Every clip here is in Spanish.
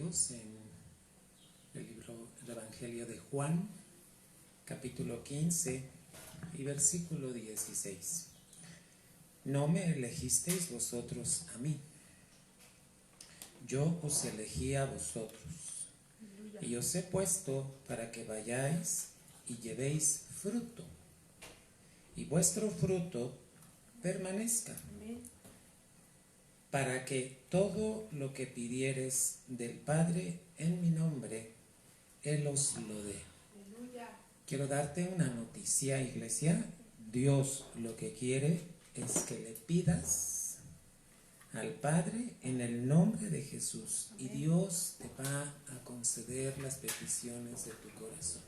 Dios en el Evangelio de Juan, capítulo 15 y versículo 16. No me elegisteis vosotros a mí, yo os elegí a vosotros, y os he puesto para que vayáis y llevéis fruto, y vuestro fruto permanezca, para que todo lo que pidiereis del Padre en mi nombre, Él os lo dé. Quiero darte una noticia, iglesia. Dios lo que quiere es que le pidas al Padre en el nombre de Jesús, y Dios te va a conceder las peticiones de tu corazón.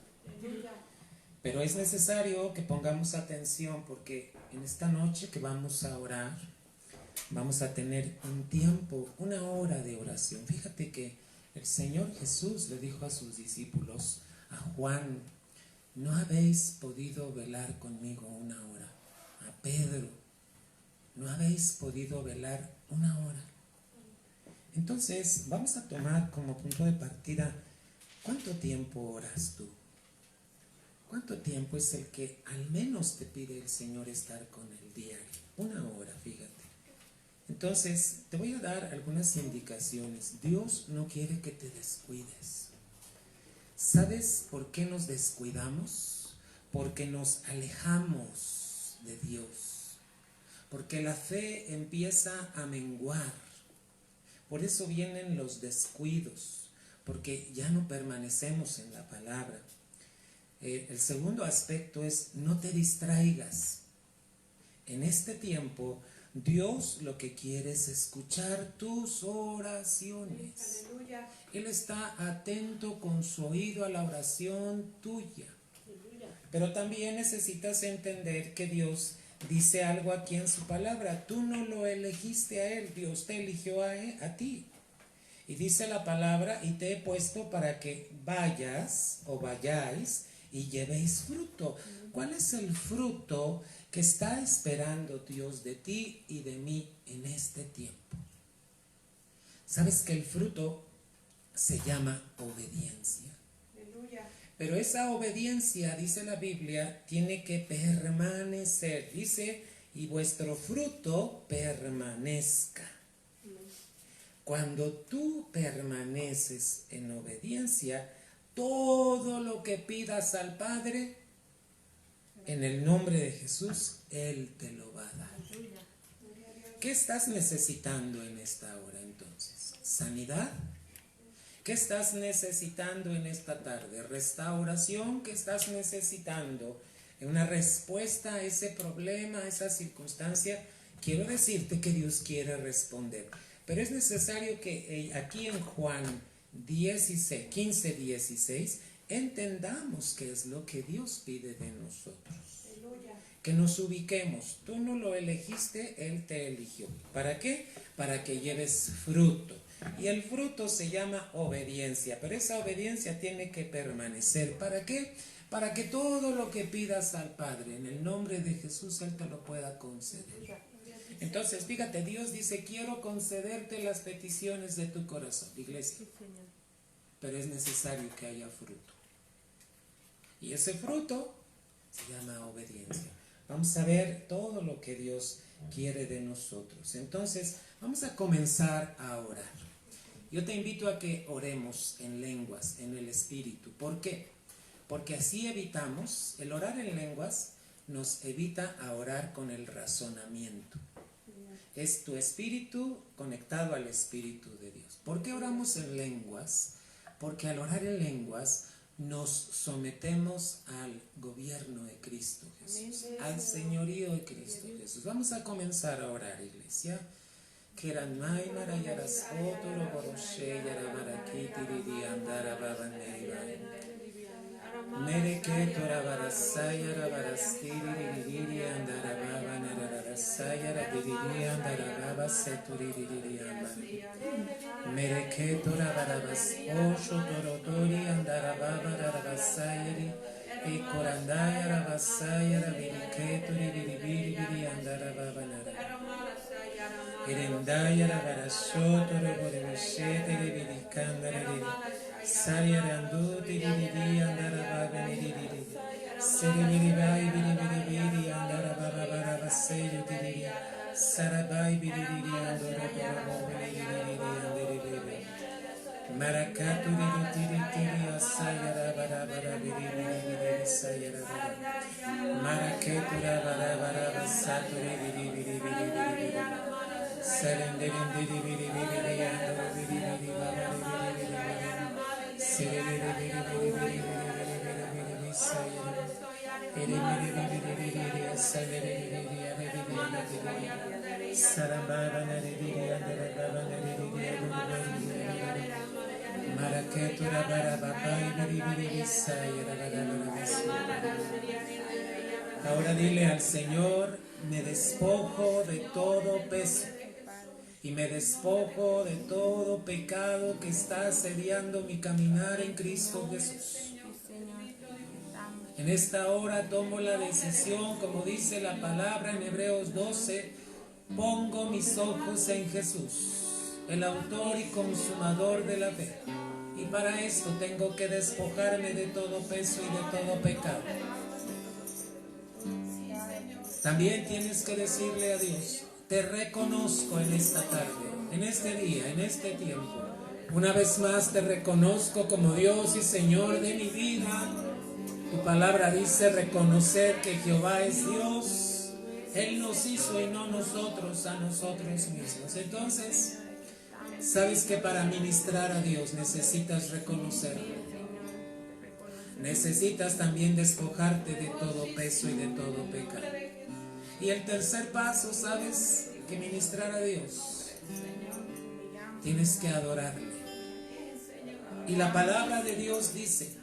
Pero es necesario que pongamos atención, porque en esta noche que vamos a orar, vamos a tener un tiempo, una hora de oración. Fíjate que el Señor Jesús le dijo a sus discípulos, a Juan: no habéis podido velar conmigo una hora. A Pedro: no habéis podido velar una hora. Entonces vamos a tomar como punto de partida, ¿cuánto tiempo oras tú? ¿Cuánto tiempo es el que al menos te pide el Señor estar con él diario? Una hora, fíjate. Entonces te voy a dar algunas indicaciones. Dios no quiere que te descuides. ¿Sabes por qué nos descuidamos? Porque nos alejamos de Dios, porque la fe empieza a menguar. Por eso vienen los descuidos, porque ya no permanecemos en la palabra. El segundo aspecto es: no te distraigas. En este tiempo Dios lo que quiere es escuchar tus oraciones. Aleluya. Él está atento con su oído a la oración tuya. Aleluya. Pero también necesitas entender que Dios dice algo aquí en su palabra. Tú no lo elegiste a Él, Dios te eligió a ti. Y dice la palabra: y te he puesto para que vayas o vayáis y llevéis fruto. ¿Cuál es el fruto que está esperando Dios de ti y de mí en este tiempo? ¿Sabes que el fruto se llama obediencia? Aleluya. Pero esa obediencia, dice la Biblia, tiene que permanecer. Dice: y vuestro fruto permanezca. Cuando tú permaneces en obediencia, todo lo que pidas al Padre, en el nombre de Jesús, Él te lo va a dar. Aleluya. ¿Qué estás necesitando en esta hora entonces? ¿Sanidad? ¿Qué estás necesitando en esta tarde? ¿Restauración? ¿Qué estás necesitando? ¿Una respuesta a ese problema, a esa circunstancia? Quiero decirte que Dios quiere responder. Pero es necesario que aquí en Juan 15, 16, entendamos qué es lo que Dios pide de nosotros. Aleluya. Que nos ubiquemos. Tú no lo elegiste, Él te eligió. ¿Para qué? Para que lleves fruto. Y el fruto se llama obediencia, pero esa obediencia tiene que permanecer. ¿Para qué? Para que todo lo que pidas al Padre en el nombre de Jesús, Él te lo pueda conceder. Entonces, fíjate, Dios dice: quiero concederte las peticiones de tu corazón, iglesia. Sí, Señor. Pero es necesario que haya fruto. Y ese fruto se llama obediencia. Vamos a ver todo lo que Dios quiere de nosotros. Entonces, vamos a comenzar a orar. Yo te invito a que oremos en lenguas, en el Espíritu. ¿Por qué? Porque así evitamos, el orar en lenguas nos evita a orar con el razonamiento. Es tu espíritu conectado al Espíritu de Dios. ¿Por qué oramos en lenguas? Porque al orar en lenguas nos sometemos al gobierno de Cristo Jesús, al señorío de Cristo Jesús. Vamos a comenzar a orar, iglesia. Keranmai marayaras otoro boroshe yarabarakiti didi andara babaneribai. Mereke torabarasaya rabarastiri didi andara babanararasaya rabidi andara babasaturi didi amba. Mereke torabarabas osho torotori andara babararabasayari. E korandaya rabasaya rabidi turi didi andara babanara. Irendaya rabarashoto roboreshete rebidikandara Sayarandu Diridi Andara Babanidi Siribiri Bai Biri Andara Baba Basayu Diridi Sarabai Biri Andara Baba Biri Marakatu Tiri Asayara Bara Biri Sayara Maraketura Bara Saturi Biri Sarenderin Biri Andara Biri Ahora dile al Señor: me despojo de todo peso y me despojo de todo pecado que está asediando mi caminar en Cristo Jesús. En esta hora tomo la decisión, como dice la palabra en Hebreos 12, pongo mis ojos en Jesús, el autor y consumador de la fe. Y para esto tengo que despojarme de todo peso y de todo pecado. También tienes que decirle a Dios: te reconozco en esta tarde, en este día, en este tiempo. Una vez más te reconozco como Dios y Señor de mi vida. Tu palabra dice reconocer que Jehová es Dios. Él nos hizo y no nosotros a nosotros mismos. Entonces, sabes que para ministrar a Dios necesitas reconocerlo. Necesitas también despojarte de todo peso y de todo pecado. Y el tercer paso, sabes que ministrar a Dios, tienes que adorarle. Y la palabra de Dios dice: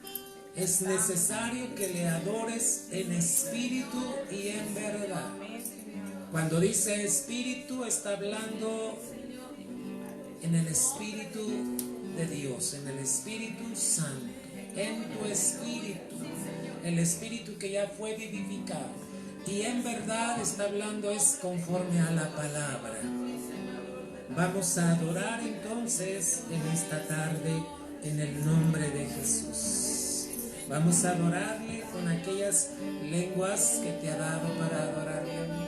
es necesario que le adores en espíritu y en verdad. Cuando dice espíritu, está hablando en el espíritu de Dios, en el Espíritu Santo, en tu espíritu, el espíritu que ya fue vivificado. Y en verdad está hablando es conforme a la palabra. Vamos a adorar entonces en esta tarde en el nombre de Jesús. Vamos a adorarle con aquellas lenguas que te ha dado para adorarle a mí.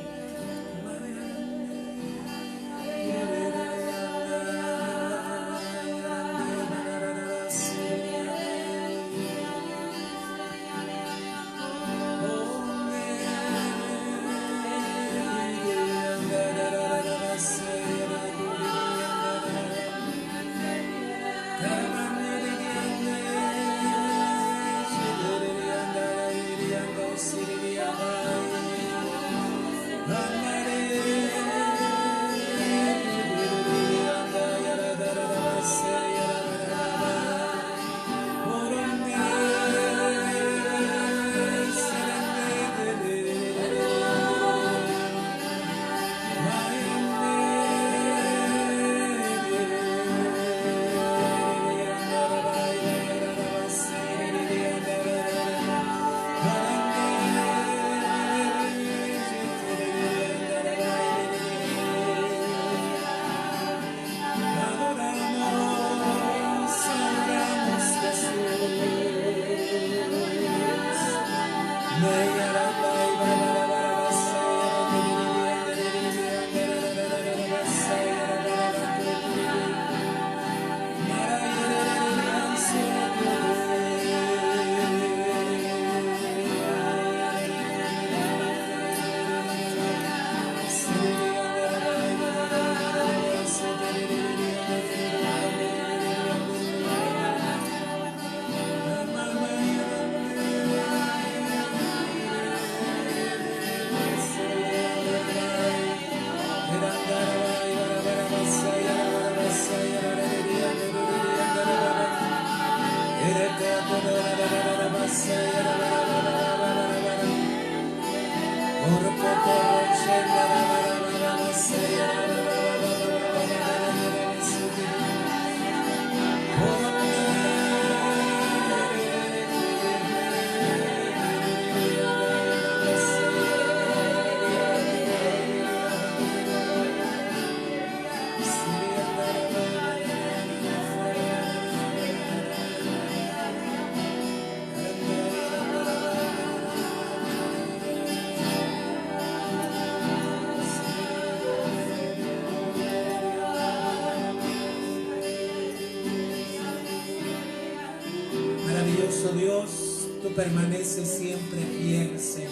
eso, Dios, tú permaneces siempre fiel, Señor.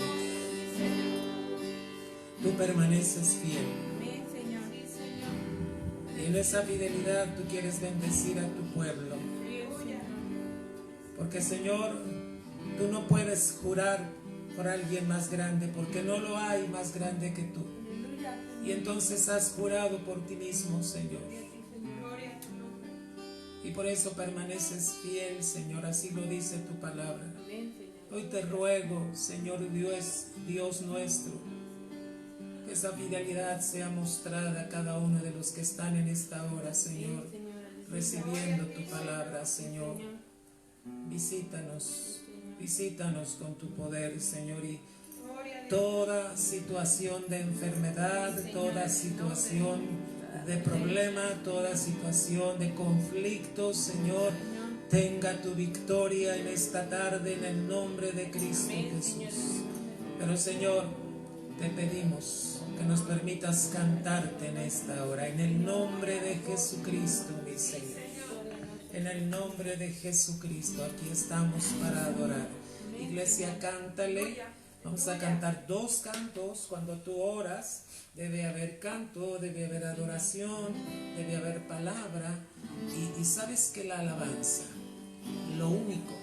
Tú permaneces fiel. Y en esa fidelidad tú quieres bendecir a tu pueblo. Porque, Señor, tú no puedes jurar por alguien más grande, porque no lo hay más grande que tú. Y entonces has jurado por ti mismo, Señor. Y por eso permaneces fiel, Señor, así lo dice tu palabra. Hoy te ruego, Señor Dios nuestro, que esa fidelidad sea mostrada a cada uno de los que están en esta hora, Señor, recibiendo tu palabra, Señor. Visítanos con tu poder, Señor, y toda situación de enfermedad, toda situación de problema, toda situación de conflicto, Señor, tenga tu victoria en esta tarde en el nombre de Cristo Jesús. Pero, Señor, te pedimos que nos permitas cantarte en esta hora, en el nombre de Jesucristo, mi Señor. En el nombre de Jesucristo, aquí estamos para adorar. Iglesia, cántale. Vamos a cantar 2 cantos. Cuando tú oras, debe haber canto, debe haber adoración, debe haber palabra. Y sabes que la alabanza, lo único,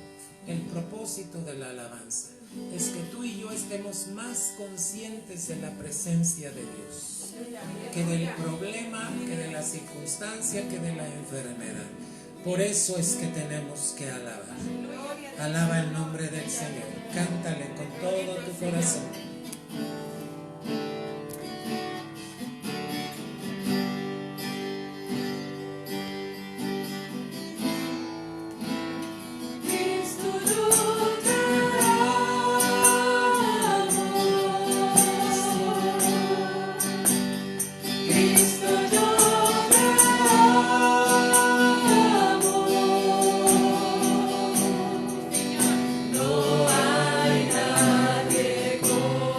el propósito de la alabanza, es que tú y yo estemos más conscientes de la presencia de Dios, que del problema, que de la circunstancia, que de la enfermedad. Por eso es que tenemos que alabar. Alaba el nombre del Señor. Cántale con todo tu corazón. No hay nadie como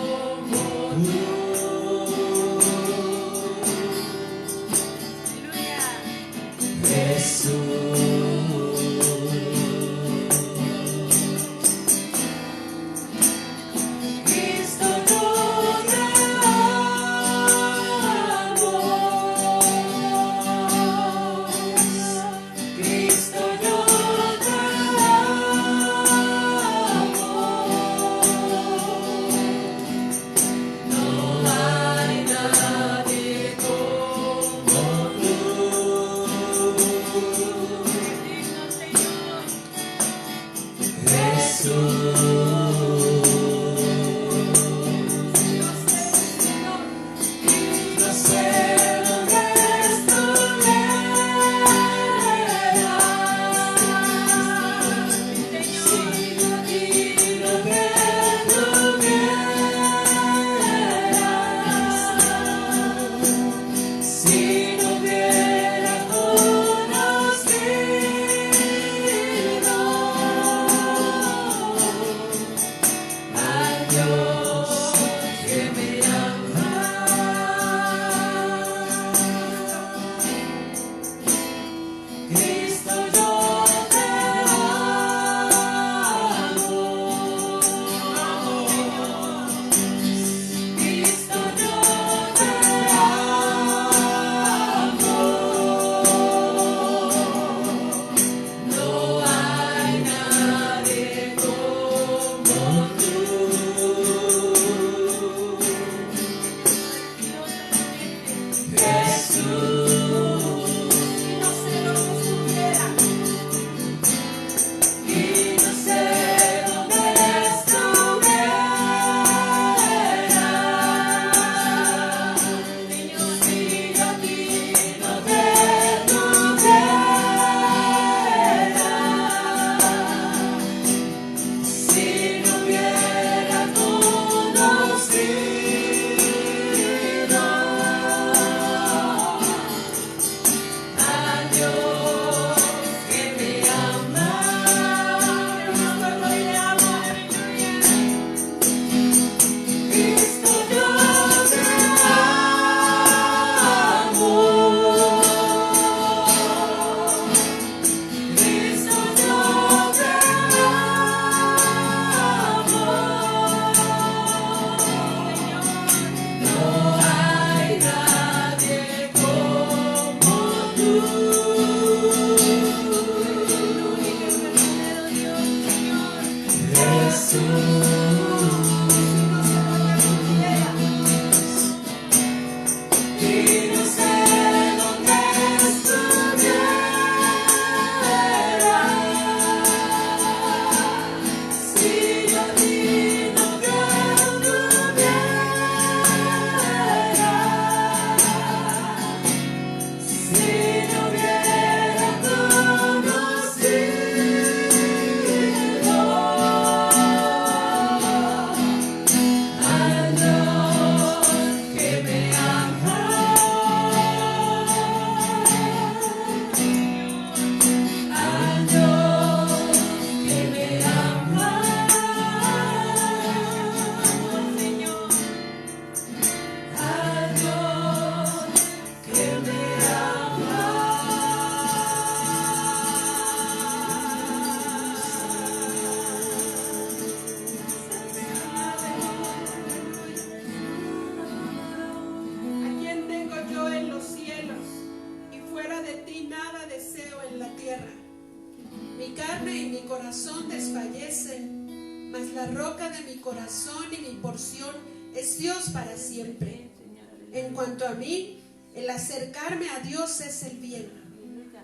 En cuanto a mí, el acercarme a Dios es el bien.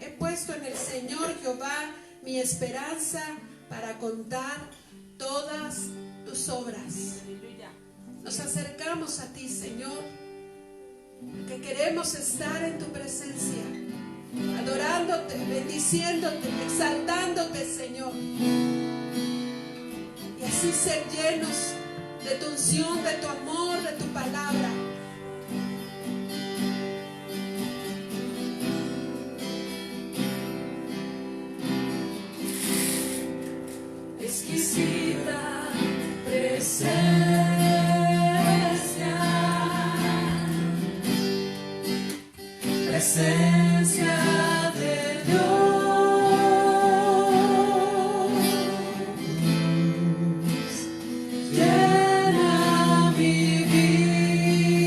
He puesto en el Señor Jehová mi esperanza para contar todas tus obras. Nos acercamos a ti, Señor, que queremos estar en tu presencia, adorándote, bendiciéndote, exaltándote, Señor. Y así ser llenos de tu unción, de tu amor, de tu palabra. Exquisita presencia, presencia de Dios, llena mi vida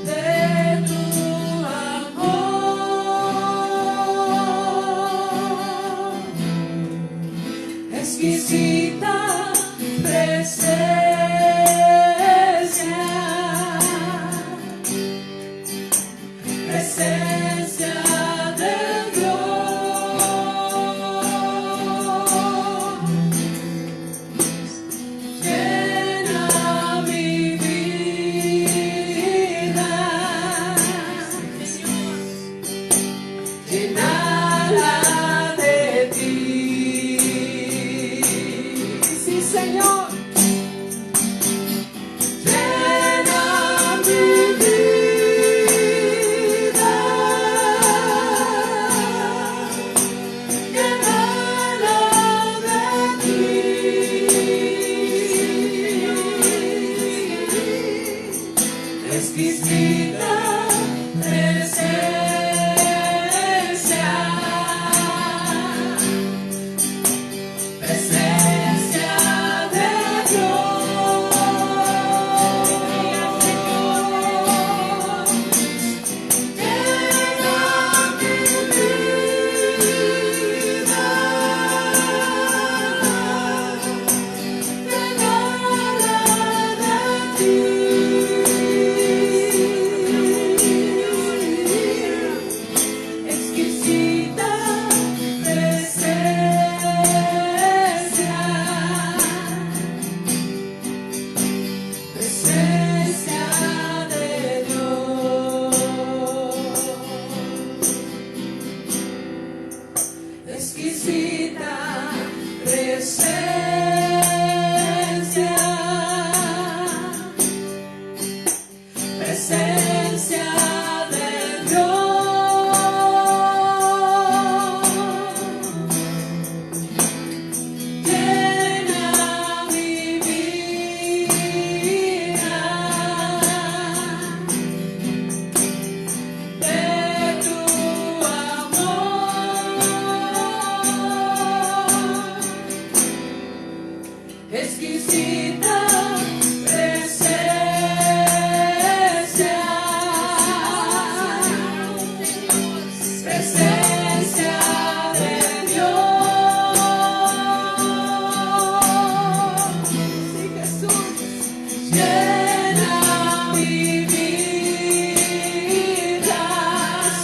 de tu exquisita presencia, presencia de Dios, llena mi vida, llenala de ti. Señor, llena mi vida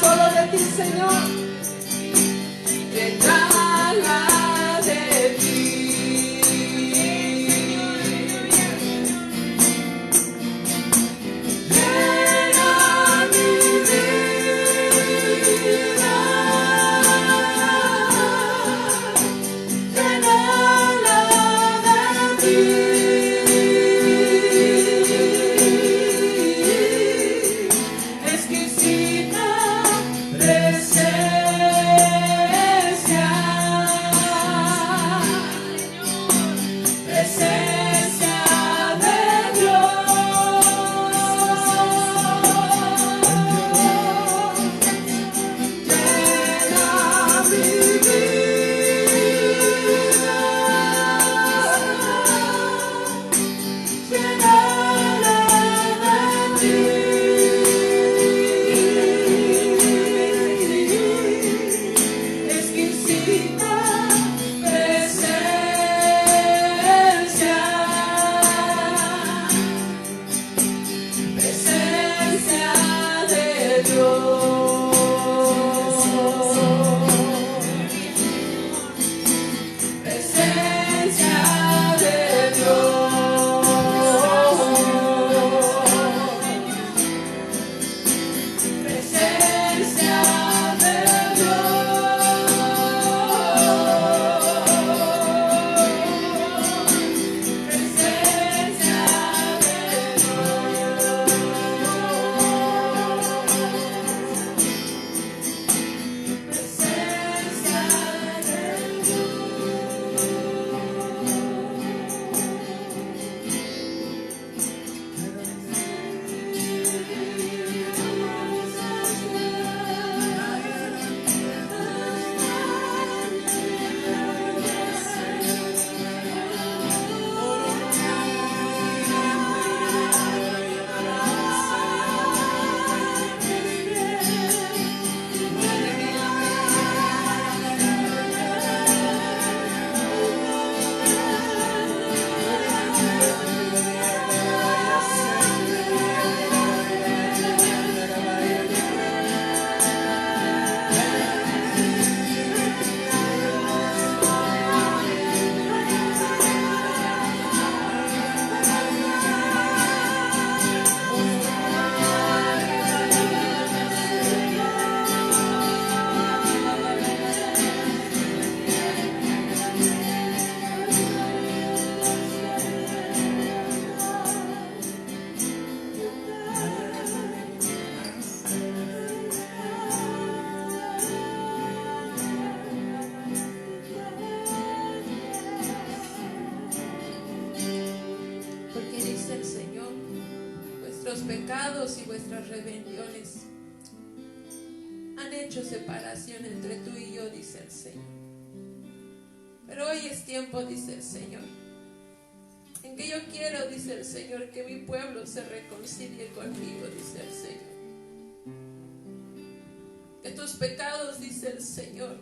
solo de ti, Señor. Llenarla de ti. Llena mi vida. Llenarla de ti. Exquisita presencia, presencia de Dios. Llena mi vida. Llenarla de ti. Exquisita presencia, presencia de Dios, presencia de Dios, presencia de Porque dice el Señor, vuestros pecados y vuestras rebeliones han hecho separación entre tú y yo, dice el Señor. Pero hoy es tiempo, dice el Señor, en que yo quiero, dice el Señor, que mi pueblo se reconcilie conmigo, dice el Señor. Que tus pecados, dice el Señor,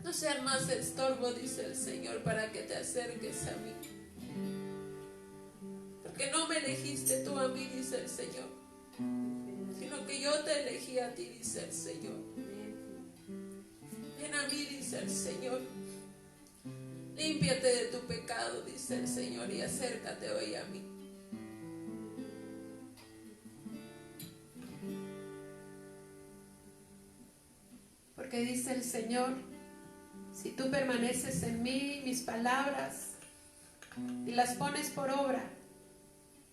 no sean más estorbo, dice el Señor, para que te acerques a mí. Porque no me elegiste tú a mí, dice el Señor, sino que yo te elegí a ti, dice el Señor. Ven a mí, dice el Señor. Límpiate de tu pecado, dice el Señor, y acércate hoy a mí. Porque dice el Señor, si tú permaneces en mí, mis palabras, y las pones por obra,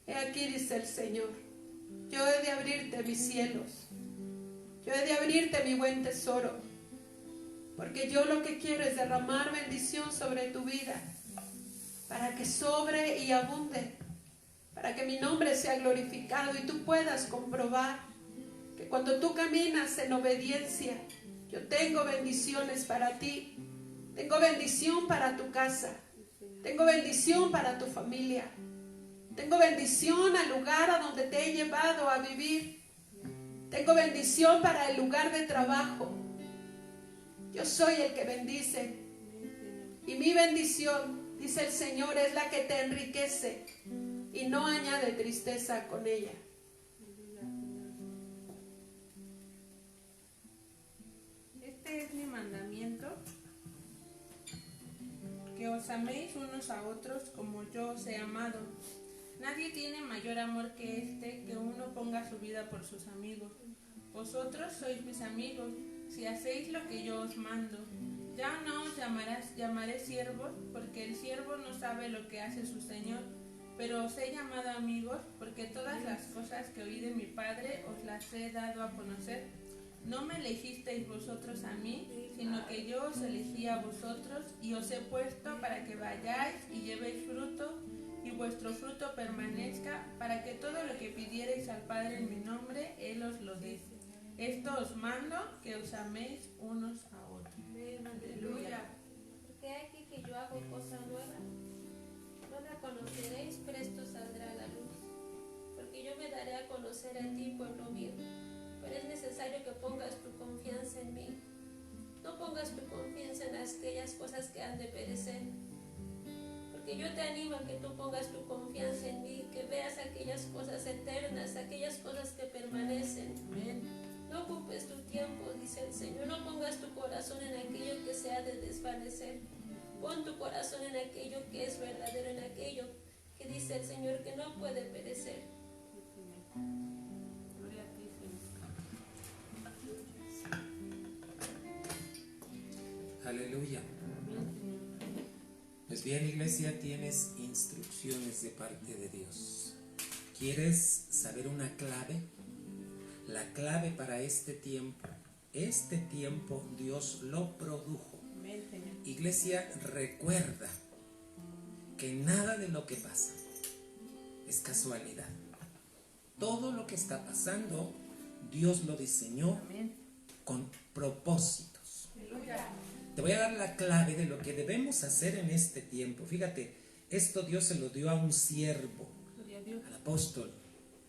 he aquí, dice el Señor, yo he de abrirte mis cielos, yo he de abrirte mi buen tesoro, porque yo lo que quiero es derramar bendición sobre tu vida, para que sobre y abunde, para que mi nombre sea glorificado y tú puedas comprobar que cuando tú caminas en obediencia, yo tengo bendiciones para ti, tengo bendición para tu casa, tengo bendición para tu familia, tengo bendición al lugar a donde te he llevado a vivir, tengo bendición para el lugar de trabajo. Yo soy el que bendice y mi bendición, dice el Señor, es la que te enriquece y no añade tristeza con ella. os améis unos a otros como yo os he amado. Nadie tiene mayor amor que este, que uno ponga su vida por sus amigos. Vosotros sois mis amigos, si hacéis lo que yo os mando. Ya no os llamaré siervos, porque el siervo no sabe lo que hace su señor, pero os he llamado amigos, porque todas las cosas que oí de mi Padre os las he dado a conocer. No me elegisteis vosotros a mí, sino que yo os elegí a vosotros y os he puesto para que vayáis y llevéis fruto, y vuestro fruto permanezca, para que todo lo que pidiereis al Padre en mi nombre, Él os lo dé. Esto os mando, que os améis unos a otros. Aleluya. Porque aquí que yo hago cosa nueva, no la conoceréis, presto saldrá a la luz. Porque yo me daré a conocer a ti, pueblo mío. Pero es necesario que pongas tu confianza en mí. No pongas tu confianza en aquellas cosas que han de perecer. Porque yo te animo a que tú pongas tu confianza en mí, que veas aquellas cosas eternas, aquellas cosas que permanecen. Amén. No ocupes tu tiempo, dice el Señor. No pongas tu corazón en aquello que se ha de desvanecer. Pon tu corazón en aquello que es verdadero, en aquello que dice el Señor que no puede perecer. Gloria a ti, Señor. Aleluya. Pues bien, iglesia, tienes instrucciones de parte de Dios. ¿Quieres saber una clave? La clave para este tiempo Dios lo produjo. Amén, Señor. Iglesia, recuerda que nada de lo que pasa es casualidad. Todo lo que está pasando, Dios lo diseñó Amén. con propósitos. Aleluya. Te voy a dar la clave de lo que debemos hacer en este tiempo. Fíjate, esto Dios se lo dio a un siervo, Gloria a Dios. al apóstol.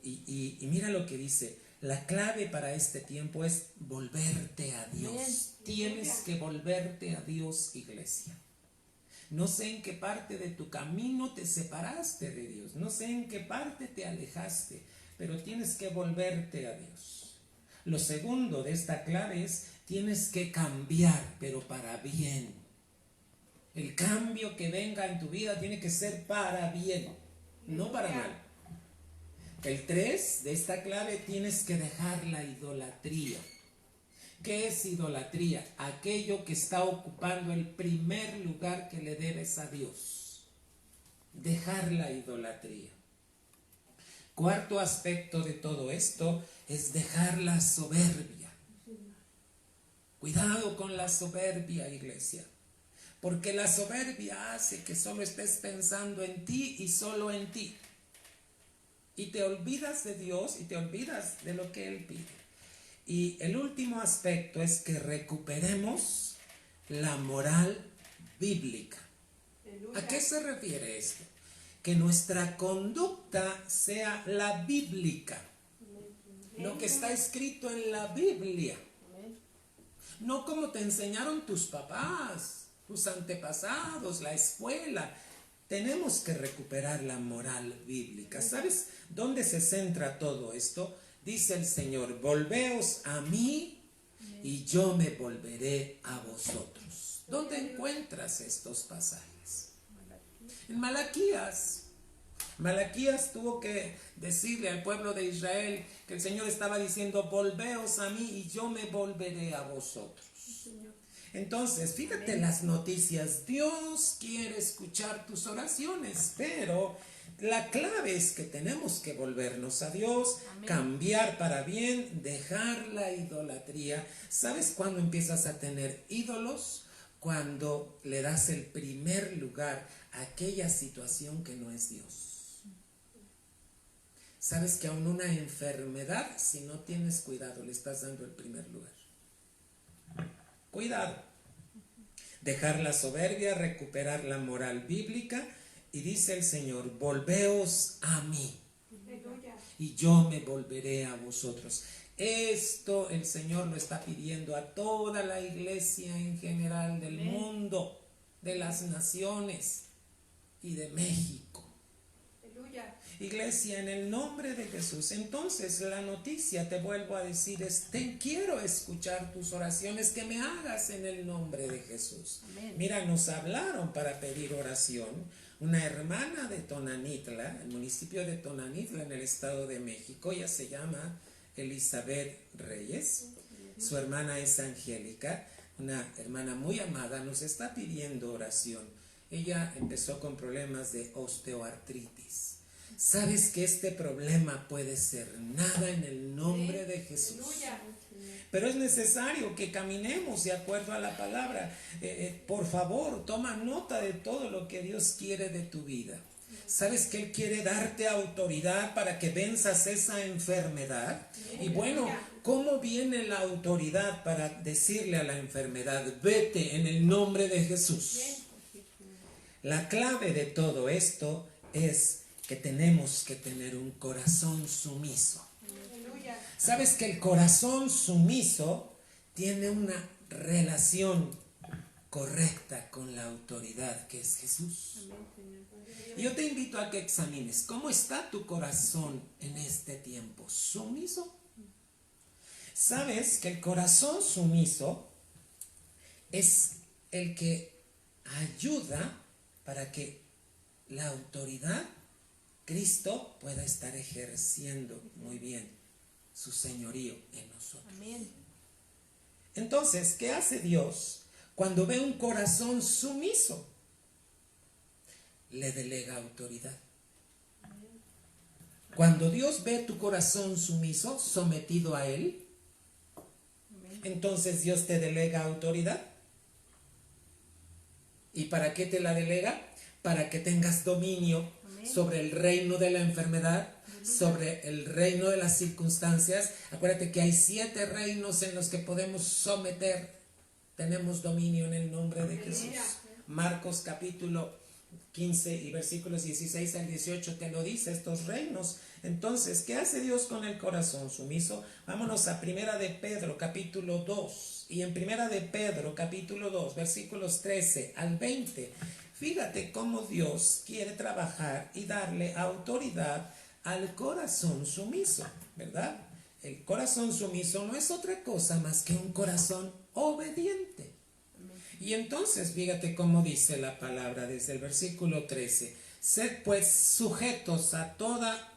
Y mira lo que dice. La clave para este tiempo es volverte a Dios. Amén. Tienes que volverte a Dios, iglesia. No sé en qué parte de tu camino te separaste de Dios. No sé en qué parte te alejaste. Pero tienes que volverte a Dios. Lo segundo de esta clave es, tienes que cambiar, pero para bien. El cambio que venga en tu vida tiene que ser para bien, no para mal. El 3 de esta clave, tienes que dejar la idolatría. ¿Qué es idolatría? Aquello que está ocupando el primer lugar que le debes a Dios. Dejar la idolatría. Cuarto aspecto de todo esto es dejar la soberbia. Cuidado con la soberbia, iglesia. Porque la soberbia hace que solo estés pensando en ti y solo en ti. Y te olvidas de Dios y te olvidas de lo que Él pide. Y el último aspecto es que recuperemos la moral bíblica. ¿A qué se refiere esto? Que nuestra conducta sea la bíblica. Lo que está escrito en la Biblia. No como te enseñaron tus papás, tus antepasados, la escuela. Tenemos que recuperar la moral bíblica. ¿Sabes dónde se centra todo esto? Dice el Señor, volveos a mí y yo me volveré a vosotros. ¿Dónde encuentras estos pasajes? En Malaquías. Malaquías tuvo que decirle al pueblo de Israel que el Señor estaba diciendo, volveos a mí y yo me volveré a vosotros. Entonces, fíjate las noticias. Dios quiere escuchar tus oraciones, pero la clave es que tenemos que volvernos a Dios, cambiar para bien, dejar la idolatría. ¿Sabes cuándo empiezas a tener ídolos? Cuando le das el primer lugar a aquella situación que no es Dios. ¿Sabes que aún una enfermedad, si no tienes cuidado, le estás dando el primer lugar? Cuidado. Dejar la soberbia, recuperar la moral bíblica. Y dice el Señor, volveos a mí y yo me volveré a vosotros. Esto el Señor lo está pidiendo a toda la iglesia en general del mundo, de las naciones y de México. Iglesia, en el nombre de Jesús. Entonces la noticia, te vuelvo a decir, quiero escuchar tus oraciones, que me hagas en el nombre de Jesús. Amén. Mira, nos hablaron para pedir oración una hermana de Tonanitla, el municipio de Tonanitla en el Estado de México. Ella se llama Elizabeth Reyes, su hermana es Angélica, una hermana muy amada, nos está pidiendo oración. Ella empezó con problemas de osteoartritis. Sabes que este problema puede ser nada en el nombre de Jesús. Pero es necesario que caminemos de acuerdo a la palabra. Por favor, toma nota de todo lo que Dios quiere de tu vida. Sabes que Él quiere darte autoridad para que venzas esa enfermedad. Y bueno, ¿cómo viene la autoridad para decirle a la enfermedad, vete en el nombre de Jesús? La clave de todo esto es que tenemos que tener un corazón sumiso. ¿Sabes que el corazón sumiso tiene una relación correcta con la autoridad que es Jesús? Y yo te invito a que examines cómo está tu corazón en este tiempo. ¿Sumiso? ¿Sabes que el corazón sumiso es el que ayuda para que la autoridad, Cristo, pueda estar ejerciendo muy bien su señorío en nosotros? Amén. Entonces, ¿qué hace Dios cuando ve un corazón sumiso? Le delega autoridad. Cuando Dios ve tu corazón sumiso, sometido a Él, entonces Dios te delega autoridad. ¿Y para qué te la delega? Para que tengas dominio sobre el reino de la enfermedad, sobre el reino de las circunstancias. Acuérdate que hay 7 reinos en los que podemos someter. Tenemos dominio en el nombre de Jesús. Marcos capítulo 15 y versículos 16 al 18 te lo dice, estos reinos. Entonces, ¿qué hace Dios con el corazón sumiso? Vámonos a Primera de Pedro capítulo 2. Y en Primera de Pedro capítulo 2 versículos 13 al 20, fíjate cómo Dios quiere trabajar y darle autoridad al corazón sumiso, ¿verdad? El corazón sumiso no es otra cosa más que un corazón obediente. Y entonces, fíjate cómo dice la palabra desde el versículo 13. Sed pues sujetos a toda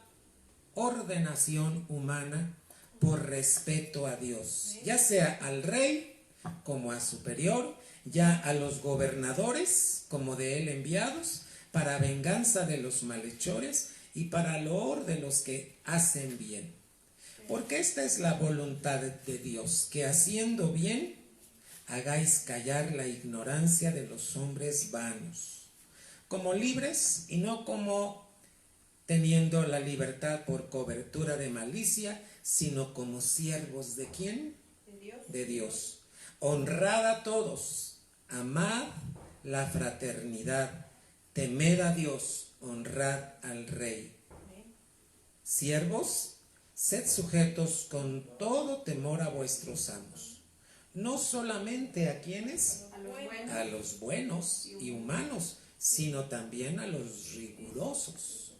ordenación humana por respeto a Dios, ya sea al rey como a superior, ya a los gobernadores como de él enviados, para venganza de los malhechores y para loor de los que hacen bien. Porque esta es la voluntad de Dios, que haciendo bien hagáis callar la ignorancia de los hombres vanos, como libres y no como teniendo la libertad por cobertura de malicia, sino como siervos ¿de quién? De Dios. Honrad a todos, amad la fraternidad, temed a Dios, honrad al Rey. Siervos, sed sujetos con todo temor a vuestros amos. No solamente a quienes, a los buenos y humanos, sino también a los rigurosos.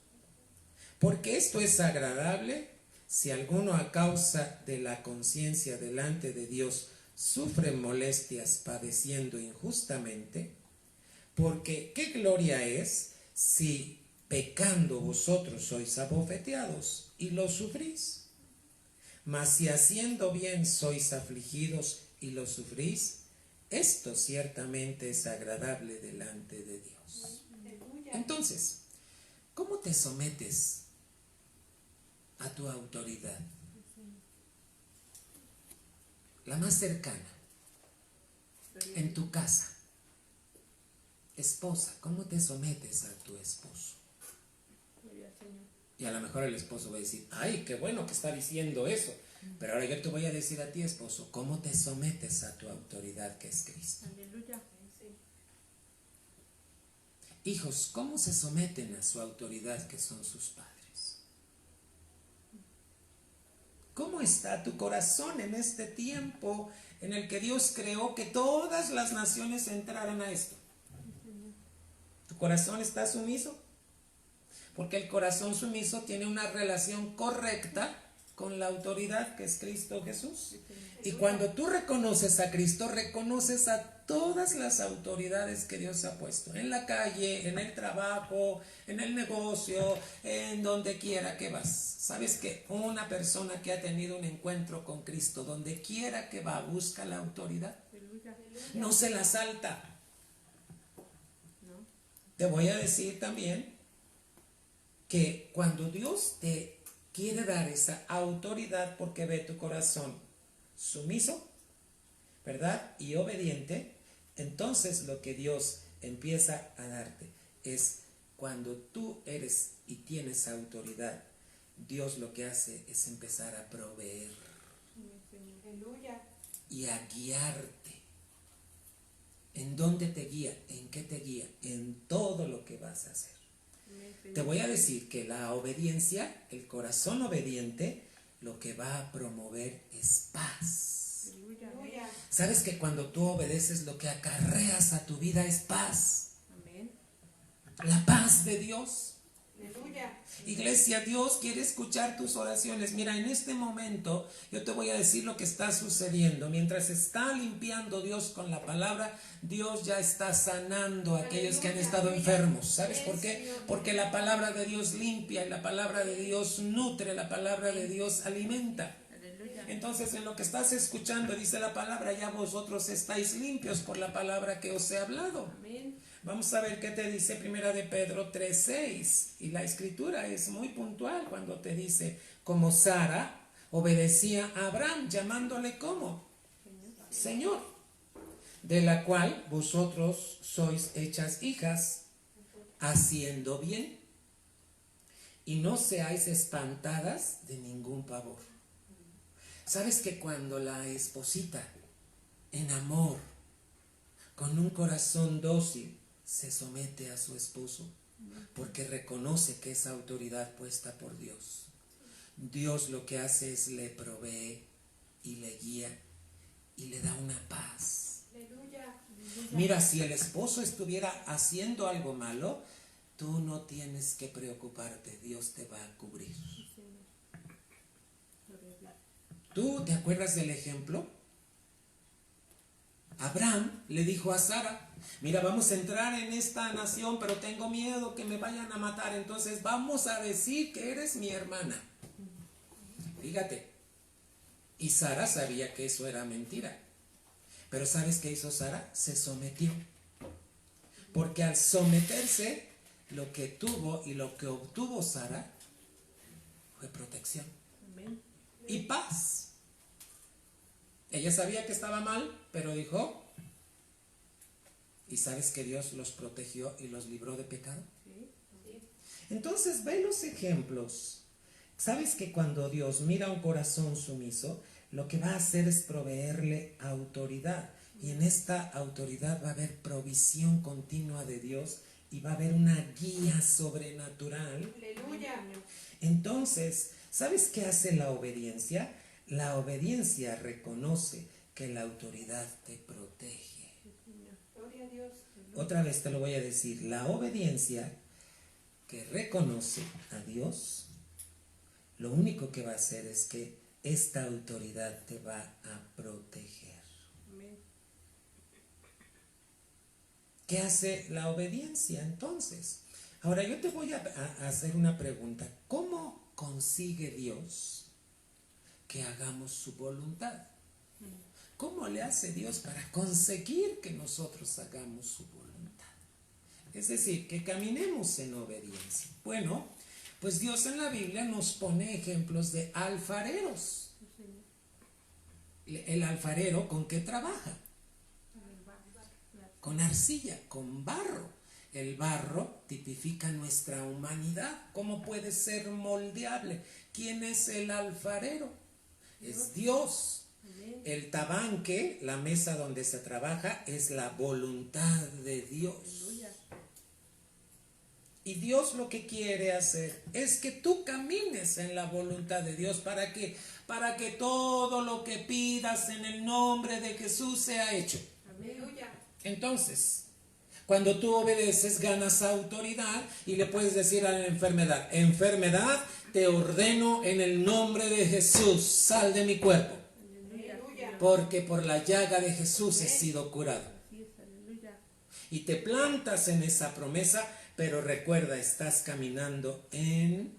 Porque esto es agradable si alguno a causa de la conciencia delante de Dios sufre molestias padeciendo injustamente. Porque qué gloria es si pecando vosotros sois abofeteados y lo sufrís. Mas si haciendo bien sois afligidos y lo sufrís, esto ciertamente es agradable delante de Dios. Entonces, ¿cómo te sometes a tu autoridad? La más cercana, en tu casa. Esposa, ¿cómo te sometes a tu esposo? Y a lo mejor el esposo va a decir, ay, qué bueno que está diciendo eso. Pero ahora yo te voy a decir a ti, esposo, ¿cómo te sometes a tu autoridad que es Cristo? Aleluya. Hijos, ¿cómo se someten a su autoridad que son sus padres? ¿Cómo está tu corazón en este tiempo en el que Dios creó que todas las naciones entraran a esto? ¿Tu corazón está sumiso? Porque el corazón sumiso tiene una relación correcta con la autoridad que es Cristo Jesús. Y cuando tú reconoces a Cristo, reconoces a todas las autoridades que Dios ha puesto. En la calle, en el trabajo, en el negocio, en donde quiera que vas. ¿Sabes que una persona que ha tenido un encuentro con Cristo, donde quiera que va, busca la autoridad? No se la salta. Te voy a decir también que cuando Dios te quiere dar esa autoridad porque ve tu corazón sumiso, ¿verdad? Y obediente, entonces lo que Dios empieza a darte es cuando tú eres y tienes autoridad, Dios lo que hace es empezar a proveer y a guiarte. ¿En dónde te guía? ¿En qué te guía? En todo lo que vas a hacer. Te voy a decir que la obediencia, el corazón obediente, lo que va a promover es paz. ¿Sabes que cuando tú obedeces lo que acarreas a tu vida es paz? La paz de Dios. Iglesia, Dios quiere escuchar tus oraciones. Mira, en este momento yo te voy a decir lo que está sucediendo. Mientras está limpiando Dios con la palabra, Dios ya está sanando a aquellos que han estado enfermos. ¿Sabes por qué? Porque la palabra de Dios limpia, y la palabra de Dios nutre, la palabra de Dios alimenta. Entonces, en lo que estás escuchando, dice la palabra, ya vosotros estáis limpios por la palabra que os he hablado. Vamos a ver qué te dice Primera de Pedro 3:6. Y la escritura es muy puntual cuando te dice, como Sara obedecía a Abraham, llamándole como Señor, de la cual vosotros sois hechas hijas, haciendo bien, y no seáis espantadas de ningún pavor. ¿Sabes que cuando la esposita, en amor, con un corazón dócil, se somete a su esposo? Porque reconoce que es autoridad puesta por Dios. Dios lo que hace es le provee y le guía y le da una paz. Mira, si el esposo estuviera haciendo algo malo, tú no tienes que preocuparte, Dios te va a cubrir. ¿Tú te acuerdas del ejemplo? Abraham le dijo a Sara, mira, vamos a entrar en esta nación, pero tengo miedo que me vayan a matar, entonces vamos a decir que eres mi hermana. Fíjate, y Sara sabía que eso era mentira, pero ¿sabes qué hizo Sara? Se sometió, porque al someterse, lo que tuvo y lo que obtuvo Sara fue protección y paz. Ella sabía que estaba mal, pero dijo, ¿y sabes que Dios los protegió y los libró de pecado? Entonces ve los ejemplos. ¿Sabes que cuando Dios mira un corazón sumiso, lo que va a hacer es proveerle autoridad? Y en esta autoridad va a haber provisión continua de Dios y va a haber una guía sobrenatural. Aleluya. Entonces, ¿sabes qué hace la obediencia? La obediencia reconoce que la autoridad te protege. Gloria a Dios. Otra vez te lo voy a decir. La obediencia que reconoce a Dios, lo único que va a hacer es que esta autoridad te va a proteger. ¿Qué hace la obediencia entonces? Ahora yo te voy a hacer una pregunta. ¿Cómo consigue Dios que hagamos su voluntad? ¿Cómo le hace Dios para conseguir que nosotros hagamos su voluntad? Es decir, que caminemos en obediencia. Bueno, pues Dios en la Biblia nos pone ejemplos de alfareros. El alfarero, ¿con qué trabaja? Con arcilla, con barro. El barro tipifica nuestra humanidad. ¿Cómo puede ser moldeable? ¿Quién es el alfarero? Es Dios. El tabanque, la mesa donde se trabaja, es la voluntad de Dios. Y Dios lo que quiere hacer es que tú camines en la voluntad de Dios. ¿Para qué? Para que todo lo que pidas en el nombre de Jesús sea hecho. Aleluya. Entonces, Cuando tú obedeces, ganas autoridad y le puedes decir a la enfermedad: enfermedad, te ordeno en el nombre de Jesús, sal de mi cuerpo. Porque por la llaga de Jesús he sido curado. Y te plantas en esa promesa, pero recuerda, estás caminando en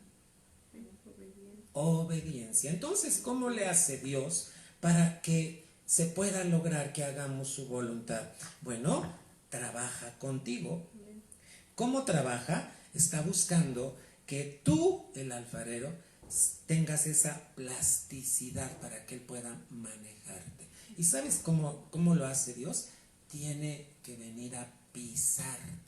obediencia. Entonces, ¿cómo le hace Dios para que se pueda lograr que hagamos su voluntad? Bueno, trabaja contigo. ¿Cómo trabaja? Está buscando que tú, el alfarero, tengas esa plasticidad para que Él pueda manejarte. ¿Y sabes cómo lo hace Dios? Tiene que venir a pisarte.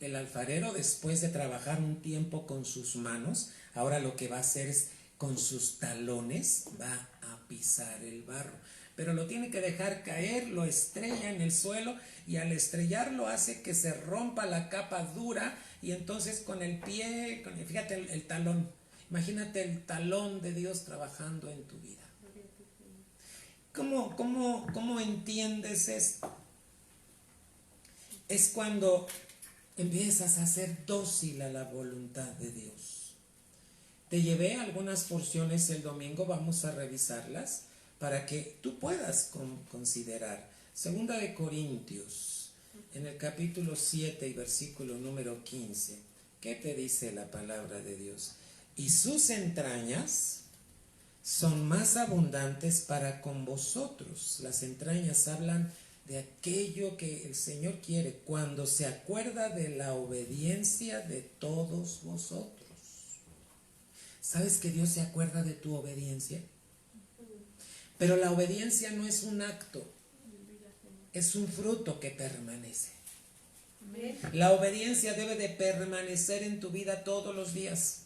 El alfarero, después de trabajar un tiempo con sus manos, ahora lo que va a hacer es, con sus talones, va a pisar el barro. Pero lo tiene que dejar caer, lo estrella en el suelo, y al estrellarlo hace que se rompa la capa dura, y entonces con el pie, fíjate el talón, imagínate el talón de Dios trabajando en tu vida. ¿Cómo entiendes esto? Es cuando empiezas a ser dócil a la voluntad de Dios. Te llevé algunas porciones el domingo, vamos a revisarlas para que tú puedas considerar. Segunda de Corintios, en el capítulo 7 y versículo número 15. ¿Qué te dice la palabra de Dios? Y sus entrañas son más abundantes para con vosotros. Las entrañas hablan de aquello que el Señor quiere cuando se acuerda de la obediencia de todos vosotros. ¿Sabes que Dios se acuerda de tu obediencia? Pero la obediencia no es un acto, es un fruto que permanece. La obediencia debe de permanecer en tu vida todos los días.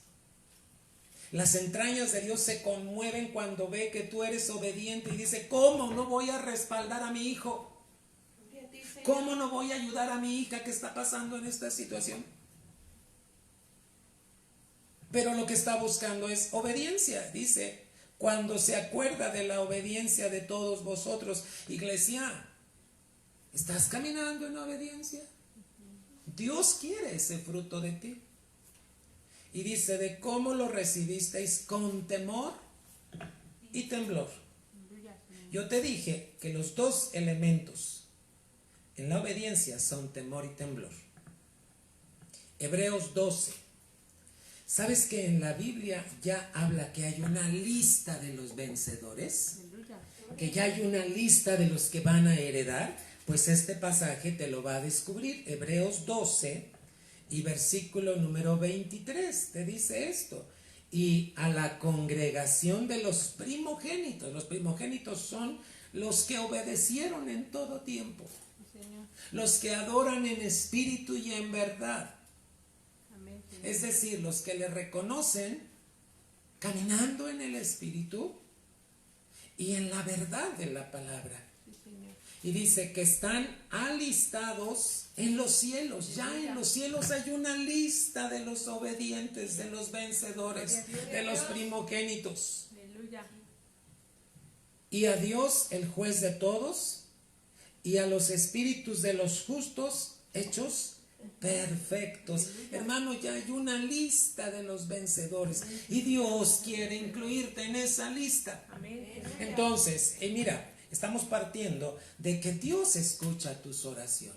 Las entrañas de Dios se conmueven cuando ve que tú eres obediente y dice: ¿cómo no voy a respaldar a mi hijo? ¿Cómo no voy a ayudar a mi hija que está pasando en esta situación? Pero lo que está buscando es obediencia. Dice: cuando se acuerda de la obediencia de todos vosotros. Iglesia, ¿estás caminando en obediencia? Dios quiere ese fruto de ti. Y dice: de cómo lo recibisteis, con temor y temblor. Yo te dije que los dos elementos en la obediencia son temor y temblor. Hebreos 12. ¿Sabes que en la Biblia ya habla que hay una lista de los vencedores? Que ya hay una lista de los que van a heredar. Pues este pasaje te lo va a descubrir. Hebreos 12 y versículo número 23 te dice esto: y a la congregación de los primogénitos son los que obedecieron en todo tiempo, los que adoran en espíritu y en verdad. Es decir, los que le reconocen caminando en el espíritu y en la verdad de la palabra. Y dice que están alistados en los cielos. Ya en los cielos hay una lista de los obedientes, de los vencedores, de los primogénitos. Y a Dios, el juez de todos, y a los espíritus de los justos hechos perfectos. Hermano, ya hay una lista de los vencedores y Dios quiere incluirte en esa lista. Entonces, mira, estamos partiendo de que Dios escucha tus oraciones.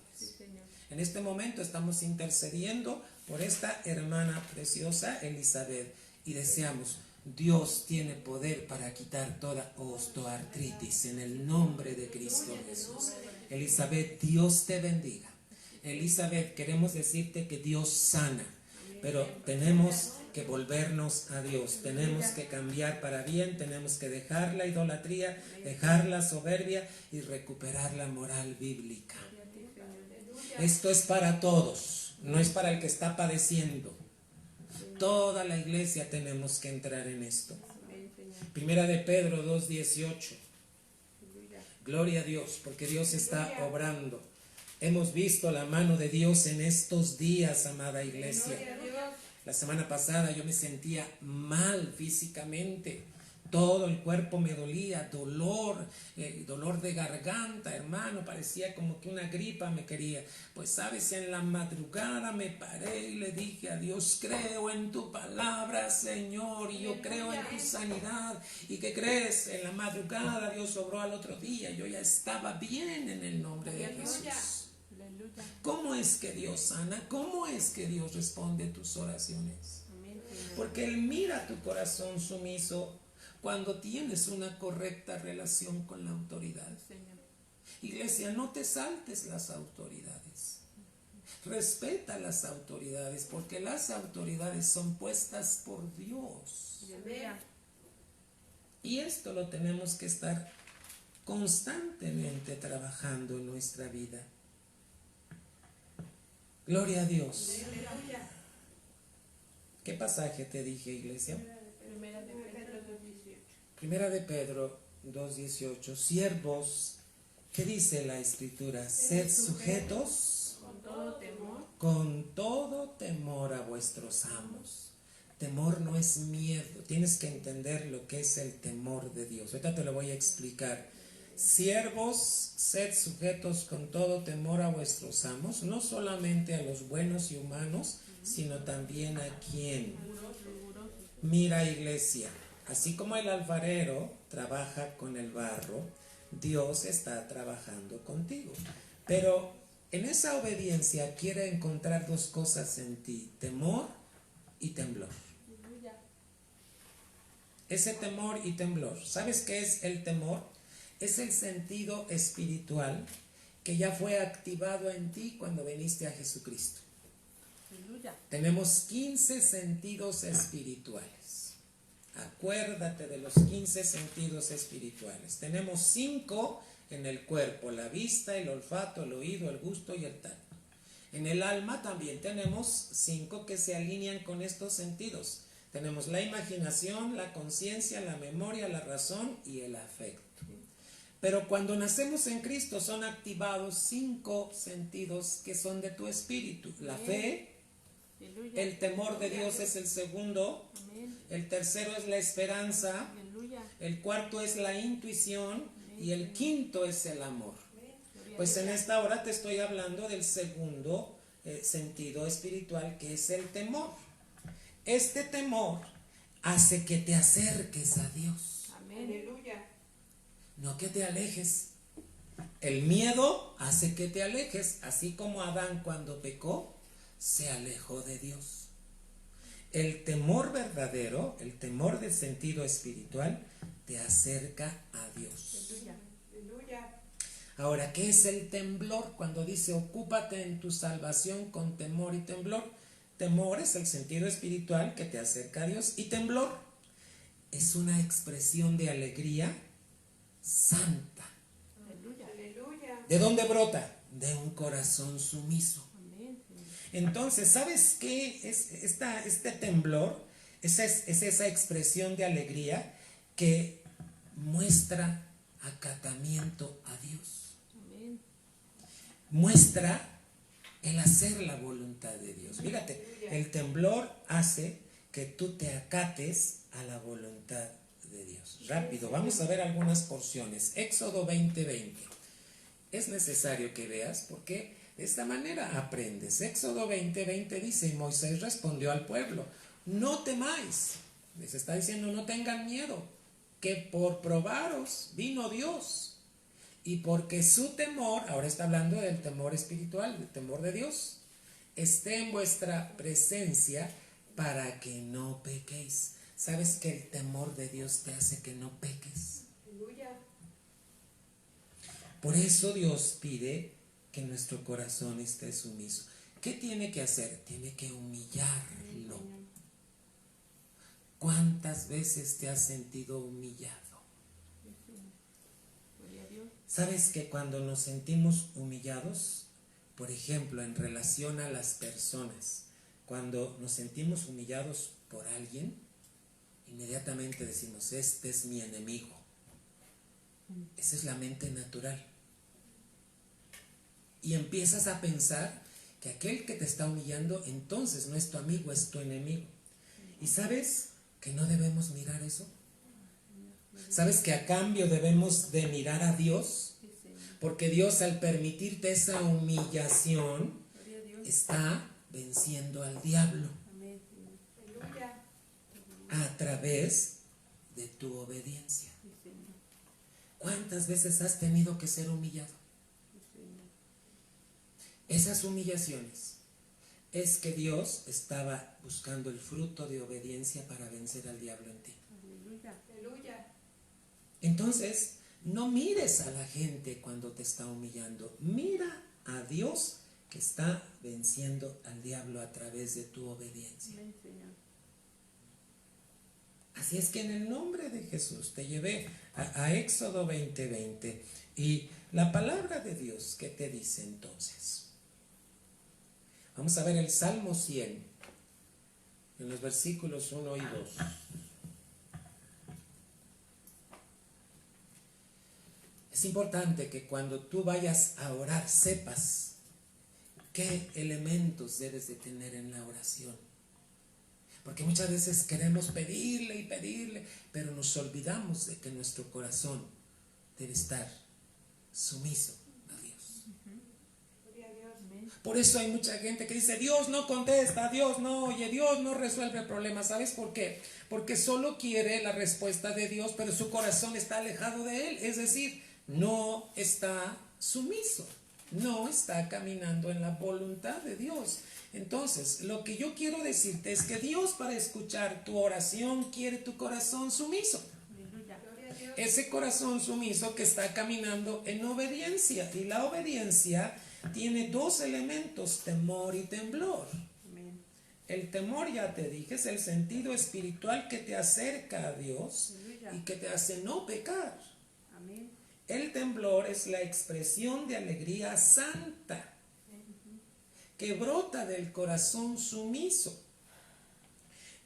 En este momento estamos intercediendo por esta hermana preciosa, Elizabeth, y deseamos: Dios tiene poder para quitar toda osteoartritis en el nombre de Cristo Jesús. Elizabeth, Dios te bendiga. Elizabeth, queremos decirte que Dios sana, pero tenemos que volvernos a Dios, tenemos que cambiar para bien, tenemos que dejar la idolatría, dejar la soberbia y recuperar la moral bíblica. Esto es para todos, no es para el que está padeciendo. Toda la iglesia tenemos que entrar en esto. Primera de Pedro 2:18. Gloria a Dios, porque Dios está obrando. Hemos visto la mano de Dios en estos días, amada iglesia. La semana pasada yo me sentía mal físicamente. Todo el cuerpo me dolía, dolor de garganta, hermano, parecía como que una gripa me quería. Pues sabes, en la madrugada me paré y le dije a Dios, creo en tu palabra, Señor, y yo creo en tu sanidad. ¿Y qué crees? En la madrugada Dios obró al otro día, yo ya estaba bien en el nombre de Jesús. ¿Cómo es que Dios sana? ¿Cómo es que Dios responde tus oraciones? Porque Él mira tu corazón sumiso cuando tienes una correcta relación con la autoridad. Iglesia, no te saltes las autoridades. Respeta las autoridades, porque las autoridades son puestas por Dios. Y esto lo tenemos que estar constantemente trabajando en nuestra vida. Gloria a Dios. ¿Qué pasaje te dije, iglesia? Primera de Pedro 2:18. Siervos, ¿qué dice la Escritura? Sed sujetos con todo temor a vuestros amos. Temor no es miedo. Tienes que entender lo que es el temor de Dios. Ahorita te lo voy a explicar. Siervos, sed sujetos con todo temor a vuestros amos, no solamente a los buenos y humanos, sino también a quién. Mira, iglesia, así como el alfarero trabaja con el barro, Dios está trabajando contigo. Pero en esa obediencia quiere encontrar dos cosas en ti: temor y temblor. Ese temor y temblor. ¿Sabes qué es el temor? Es el sentido espiritual que ya fue activado en ti cuando viniste a Jesucristo. Tenemos 15 sentidos espirituales. Acuérdate de los 15 sentidos espirituales. Tenemos 5 en el cuerpo: la vista, el olfato, el oído, el gusto y el tacto. En el alma también tenemos 5 que se alinean con estos sentidos. Tenemos la imaginación, la conciencia, la memoria, la razón y el afecto. Pero cuando nacemos en Cristo son activados 5 sentidos que son de tu espíritu. La fe, el temor de Dios es el segundo, el tercero es la esperanza, el cuarto es la intuición y el quinto es el amor. Pues en esta hora te estoy hablando del segundo sentido espiritual, que es el temor. Este temor hace que te acerques a Dios. Aleluya. No que te alejes. El miedo hace que te alejes, así como Adán cuando pecó se alejó de Dios. El temor verdadero, el temor del sentido espiritual, te acerca a Dios. Aleluya. Ahora, ¿qué es el temblor? Cuando dice ocúpate en tu salvación con temor y temblor. Temor es el sentido espiritual que te acerca a Dios, y temblor es una expresión de alegría santa. Aleluya. ¿De dónde brota? De un corazón sumiso. Entonces, ¿sabes qué es este temblor? Es esa expresión de alegría que muestra acatamiento a Dios. Muestra el hacer la voluntad de Dios. Fíjate, el temblor hace que tú te acates a la voluntad de Dios. Rápido, vamos a ver algunas porciones. Éxodo 20:20. Es necesario que veas porque de esta manera aprendes. Éxodo 20:20 dice: y Moisés respondió al pueblo: no temáis. Les está diciendo: no tengan miedo, que por probaros vino Dios. Y porque su temor, ahora está hablando del temor espiritual, del temor de Dios, esté en vuestra presencia para que no pequéis. ¿Sabes que el temor de Dios te hace que no peques? Aleluya. Por eso Dios pide que nuestro corazón esté sumiso. ¿Qué tiene que hacer? Tiene que humillarlo. ¿Cuántas veces te has sentido humillado? ¿Sabes que cuando nos sentimos humillados, por ejemplo, en relación a las personas, cuando nos sentimos humillados por alguien, inmediatamente decimos: este es mi enemigo? Esa es la mente natural. Y empiezas a pensar que aquel que te está humillando entonces no es tu amigo, es tu enemigo. ¿Y sabes que no debemos mirar eso? ¿Sabes que a cambio debemos de mirar a Dios? Sí, Señor. Porque Dios, al permitirte esa humillación, Gloria a Dios. está venciendo al diablo Amén, Señor. Aleluya. a través de tu obediencia. Sí, Señor. ¿Cuántas veces has tenido que ser humillado? Sí, Señor. Esas humillaciones es que Dios estaba buscando el fruto de obediencia para vencer al diablo en ti. Aleluya. Aleluya. Entonces, no mires a la gente cuando te está humillando. Mira a Dios que está venciendo al diablo a través de tu obediencia. Amén, Señor. Así es que en el nombre de Jesús te llevé a Éxodo 20:20. Y la palabra de Dios, ¿qué te dice entonces? Vamos a ver el Salmo 100, en los versículos 1 y 2. Es importante que cuando tú vayas a orar sepas qué elementos debes de tener en la oración. Porque muchas veces queremos pedirle y pedirle, pero nos olvidamos de que nuestro corazón debe estar sumiso a Dios. Gloria a Dios. Amén. Por eso hay mucha gente que dice, Dios no contesta, Dios no oye, Dios no resuelve el problema. ¿Sabes por qué? Porque solo quiere la respuesta de Dios, pero su corazón está alejado de Él. Es decir, no está sumiso, no está caminando en la voluntad de Dios. Entonces, lo que yo quiero decirte es que Dios, para escuchar tu oración, quiere tu corazón sumiso. Aleluya. Gloria a Dios. Ese corazón sumiso que está caminando en obediencia. Y la obediencia tiene dos elementos, temor y temblor. Amén. El temor, ya te dije, es el sentido espiritual que te acerca a Dios Aleluya. y que te hace no pecar. Amén. El temblor es la expresión de alegría santa que brota del corazón sumiso,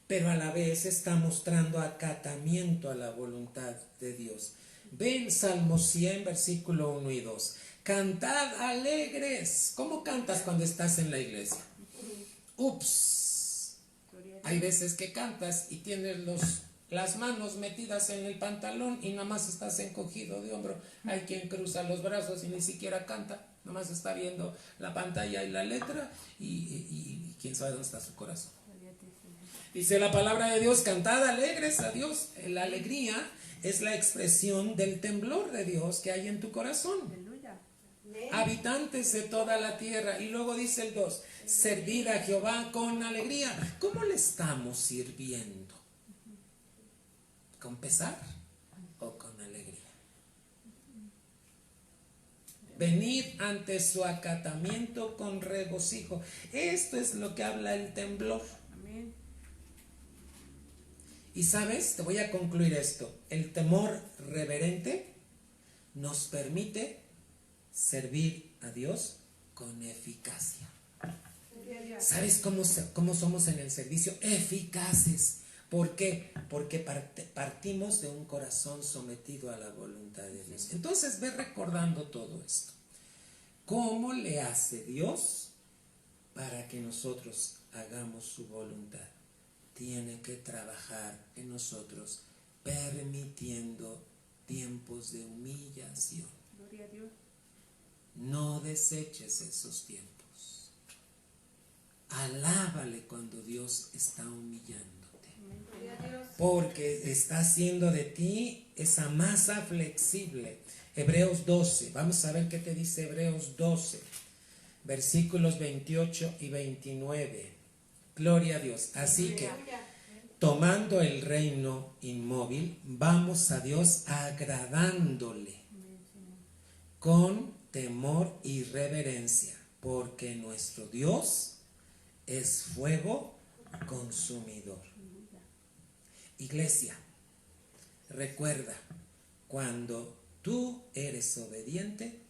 pero a la vez está mostrando acatamiento a la voluntad de Dios. Ven Salmo 100, versículo 1 y 2. Cantad alegres. ¿Cómo cantas cuando estás en la iglesia? Ups. Gloria a Dios. Hay veces que cantas y tienes las manos metidas en el pantalón y nada más estás encogido de hombro. Hay quien cruza los brazos y ni siquiera canta, nada más está viendo la pantalla y la letra y quién sabe dónde está su corazón. Gloria a ti, Señor. Dice la palabra de Dios, cantad alegres a Dios. La alegría es la expresión del temblor de Dios que hay en tu corazón. Aleluya. Amén. Habitantes de toda la tierra. Y luego dice el 2, servid a Jehová con alegría. ¿Cómo le estamos sirviendo? ¿Con pesar o con alegría? Venid ante su acatamiento con regocijo. Esto es lo que habla el temblor. Amén. Y sabes, te voy a concluir esto. El temor reverente nos permite servir a Dios con eficacia. Gloria a Dios. ¿Sabes cómo somos en el servicio? Eficaces. ¿Por qué? Porque partimos de un corazón sometido a la voluntad de Dios. Entonces ve recordando todo esto. ¿Cómo le hace Dios para que nosotros hagamos su voluntad? Tiene que trabajar en nosotros permitiendo tiempos de humillación. Gloria a Dios. No deseches esos tiempos. Alábale cuando Dios está humillándote. Gloria a Dios. Porque está haciendo de ti esa masa flexible. Hebreos 12. Vamos a ver qué te dice Hebreos 12. Versículos 28 y 29. Gloria a Dios. Así que, Aleluya. tomando el reino inmóvil, vamos a Dios agradándole con temor y reverencia, porque nuestro Dios es fuego consumidor. Iglesia, recuerda, cuando tú eres obediente,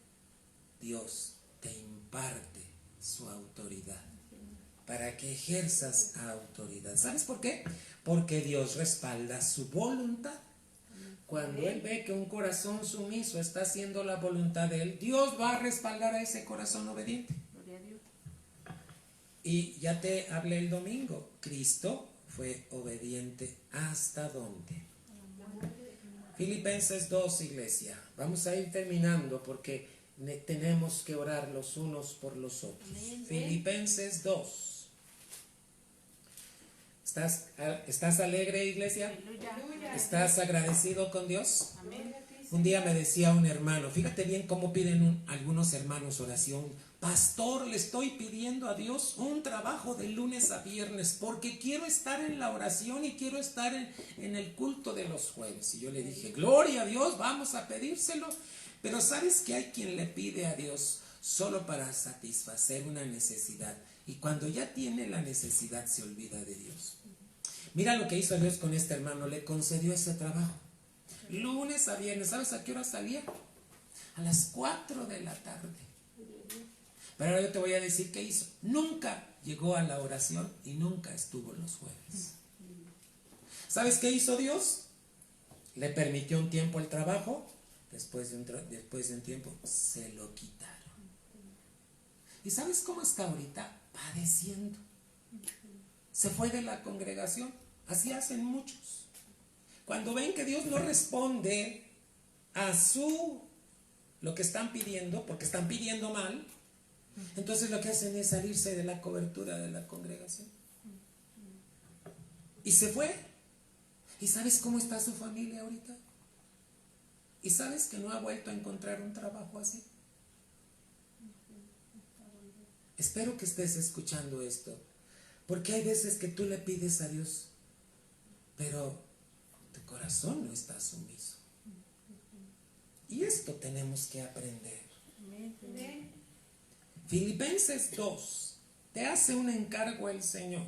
Dios te imparte su autoridad para que ejerzas autoridad. ¿Sabes por qué? Porque Dios respalda su voluntad. Cuando Él ve que un corazón sumiso está haciendo la voluntad de Él, Dios va a respaldar a ese corazón obediente. Gloria a Dios. Y ya te hablé el domingo, Cristo fue obediente ¿hasta dónde? Filipenses 2, iglesia. Vamos a ir terminando porque tenemos que orar los unos por los otros. Filipenses 2. ¿Estás alegre, iglesia? ¿Estás agradecido con Dios? Un día me decía un hermano, fíjate bien cómo piden algunos hermanos oración. Pastor, le estoy pidiendo a Dios un trabajo de lunes a viernes porque quiero estar en la oración y quiero estar en el culto de los jueves. Y yo le dije, gloria a Dios, vamos a pedírselo. Pero ¿sabes que hay quien le pide a Dios solo para satisfacer una necesidad? Y cuando ya tiene la necesidad se olvida de Dios. Mira lo que hizo Dios con este hermano, le concedió ese trabajo. Lunes a viernes, ¿sabes a qué hora salía? A las 4 de la tarde. Pero ahora yo te voy a decir qué hizo. Nunca llegó a la oración y nunca estuvo los jueves. ¿Sabes qué hizo Dios? Le permitió un tiempo el trabajo, después de un tiempo se lo quitaron. ¿Y sabes cómo está ahorita? Padeciendo. Se fue de la congregación. Así hacen muchos. Cuando ven que Dios no responde a lo que están pidiendo, porque están pidiendo mal, entonces lo que hacen es salirse de la cobertura de la congregación. Y se fue. ¿Y sabes cómo está su familia ahorita? ¿Y sabes que no ha vuelto a encontrar un trabajo así? Espero que estés escuchando esto, porque hay veces que tú le pides a Dios, pero tu corazón no está sumiso. Y esto tenemos que aprender. Filipenses 2, te hace un encargo el Señor.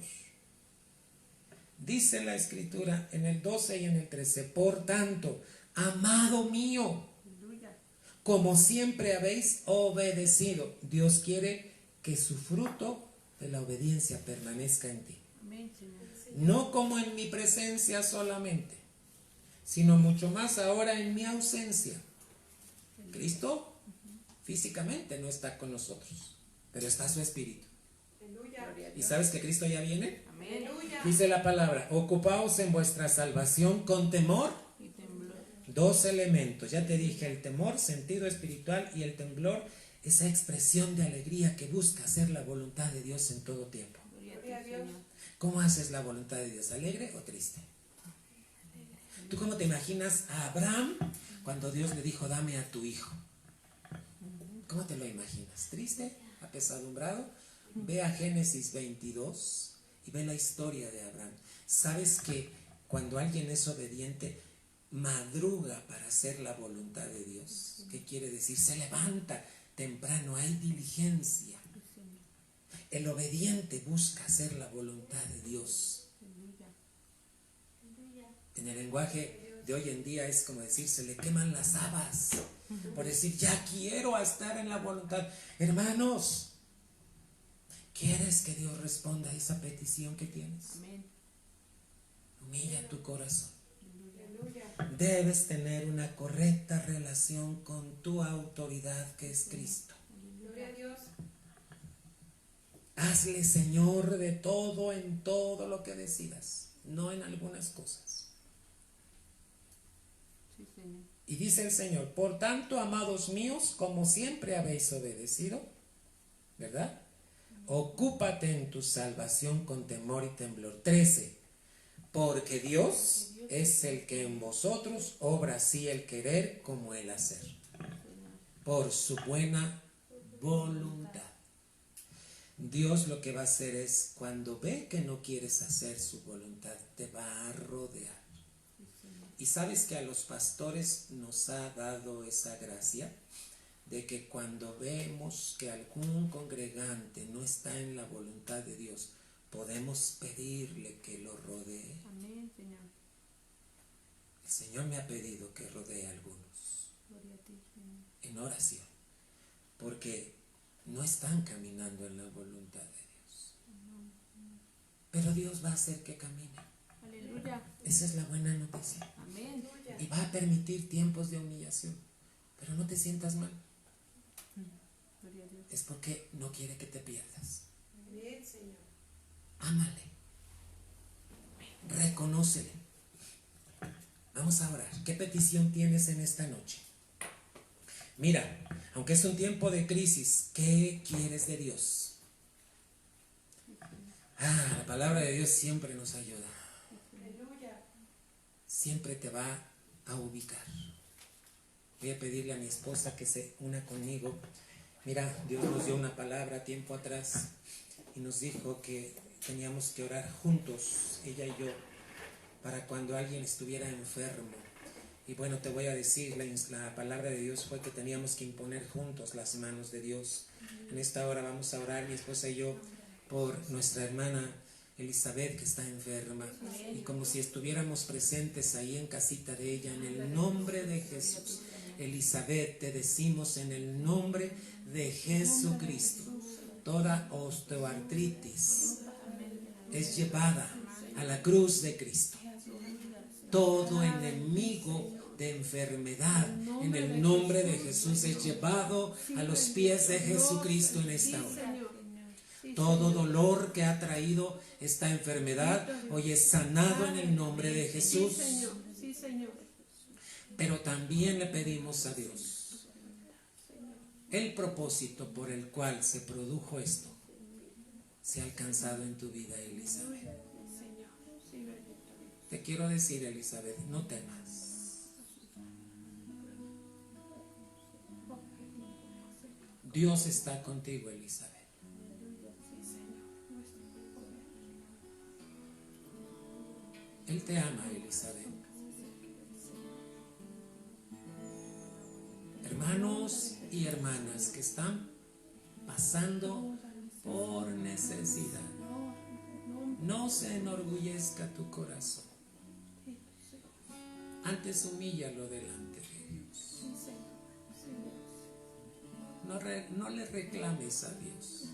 Dice la Escritura en el 12 y en el 13, por tanto, amado mío, como siempre habéis obedecido. Dios quiere que su fruto de la obediencia permanezca en ti. No como en mi presencia solamente, sino mucho más ahora en mi ausencia. Cristo físicamente no está con nosotros, pero está su espíritu. ¿Y sabes que Cristo ya viene? Dice la palabra, ocupaos en vuestra salvación con temor. Dos elementos, ya te dije, el temor, sentido espiritual, y el temblor, esa expresión de alegría que busca hacer la voluntad de Dios en todo tiempo. ¿Cómo haces la voluntad de Dios? ¿Alegre o triste? ¿Tú cómo te imaginas a Abraham cuando Dios le dijo, dame a tu hijo? ¿Cómo te lo imaginas? ¿Triste? ¿Apesadumbrado? Ve a Génesis 22 y ve la historia de Abraham. ¿Sabes que cuando alguien es obediente, madruga para hacer la voluntad de Dios? ¿Qué quiere decir? Se levanta temprano, hay diligencia. El obediente busca hacer la voluntad de Dios. En el lenguaje de hoy en día es como decir, se le queman las habas por decir, ya quiero estar en la voluntad. Hermanos, ¿quieres que Dios responda a esa petición que tienes? Humilla tu corazón. Debes tener una correcta relación con tu autoridad que es Cristo. Gloria a Dios. Hazle Señor de todo en todo lo que decidas, no en algunas cosas. Y dice el Señor, por tanto, amados míos, como siempre habéis obedecido, ¿verdad? Ocúpate en tu salvación con temor y temblor. 13. Porque Dios es el que en vosotros obra así el querer como el hacer, por su buena voluntad. Dios lo que va a hacer es, cuando ve que no quieres hacer su voluntad, te va a rodear. Y sabes que a los pastores nos ha dado esa gracia de que cuando vemos que algún congregante no está en la voluntad de Dios, podemos pedirle que lo rodee. Amén, Señor. El Señor me ha pedido que rodee a algunos en oración, porque no están caminando en la voluntad de Dios. Pero Dios va a hacer que caminen. Aleluya. Esa es la buena noticia. Amén. Y va a permitir tiempos de humillación. Pero no te sientas mal. Gloria a Dios. Es porque no quiere que te pierdas. Amén, Señor. Ámale. Reconócele. Vamos a orar. ¿Qué petición tienes en esta noche? Mira, aunque es un tiempo de crisis, ¿qué quieres de Dios? La palabra de Dios siempre nos ayuda. Siempre te va a ubicar. Voy a pedirle a mi esposa que se una conmigo. Mira, Dios nos dio una palabra tiempo atrás y nos dijo que teníamos que orar juntos, ella y yo, para cuando alguien estuviera enfermo. Y bueno, te voy a decir, la palabra de Dios fue que teníamos que imponer juntos las manos de Dios. En esta hora vamos a orar, mi esposa y yo, por nuestra hermana Elizabeth, que está enferma, y como si estuviéramos presentes ahí en casita de ella, en el nombre de Jesús. Elizabeth, te decimos en el nombre de Jesucristo, toda osteoartritis es llevada a la cruz de Cristo. Todo enemigo de enfermedad en el nombre de Jesús es llevado a los pies de Jesucristo en esta hora. Todo dolor que ha traído esta enfermedad hoy es sanado en el nombre de Jesús. Pero también le pedimos a Dios el propósito por el cual se produjo esto se ha alcanzado en tu vida, Elizabeth. Te quiero decir, Elizabeth, no temas. Dios está contigo, Elizabeth. Él te ama, Elizabeth. Hermanos y hermanas que están pasando por necesidad, no se enorgullezca tu corazón. Antes humíllalo delante de Dios. No le reclames a Dios.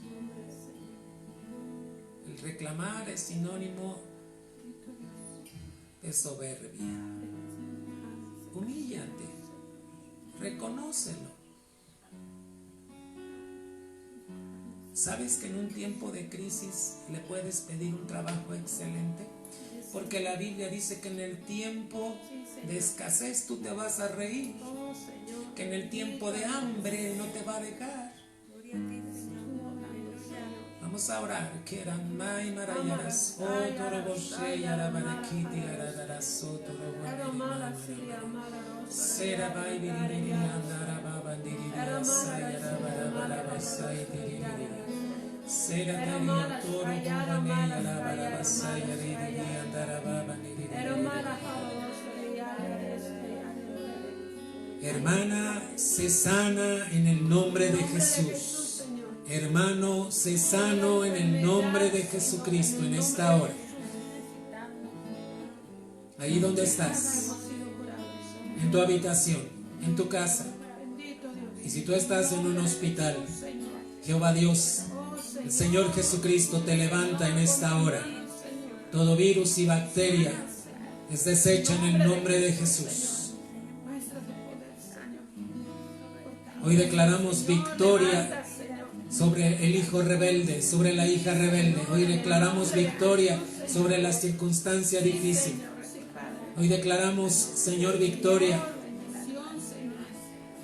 El reclamar es sinónimo de soberbia. Humíllate, reconócelo. ¿Sabes que en un tiempo de crisis le puedes pedir un trabajo excelente? Porque la Biblia dice que en el tiempo de escasez tú te vas a reír, que en el tiempo de hambre no te va a dejar. Vamos a orar. Que eran mai marayaras otoro boshe yarabarakiti yaradaras otoro sera bai biriri andara baba diriri sayara barabara sai diriri sera tani otoro bubane yarabara sai diriri andara baba diriri. Hermana, se sana en el nombre de Jesús. Hermano, sé sano en el nombre de Jesucristo en esta hora. Ahí donde estás, en tu habitación, en tu casa. Y si tú estás en un hospital, Jehová Dios, el Señor Jesucristo te levanta en esta hora. Todo virus y bacteria es deshecha en el nombre de Jesús. Hoy declaramos victoria sobre el hijo rebelde, sobre la hija rebelde. Hoy declaramos victoria sobre la circunstancia difícil. Hoy declaramos, Señor, victoria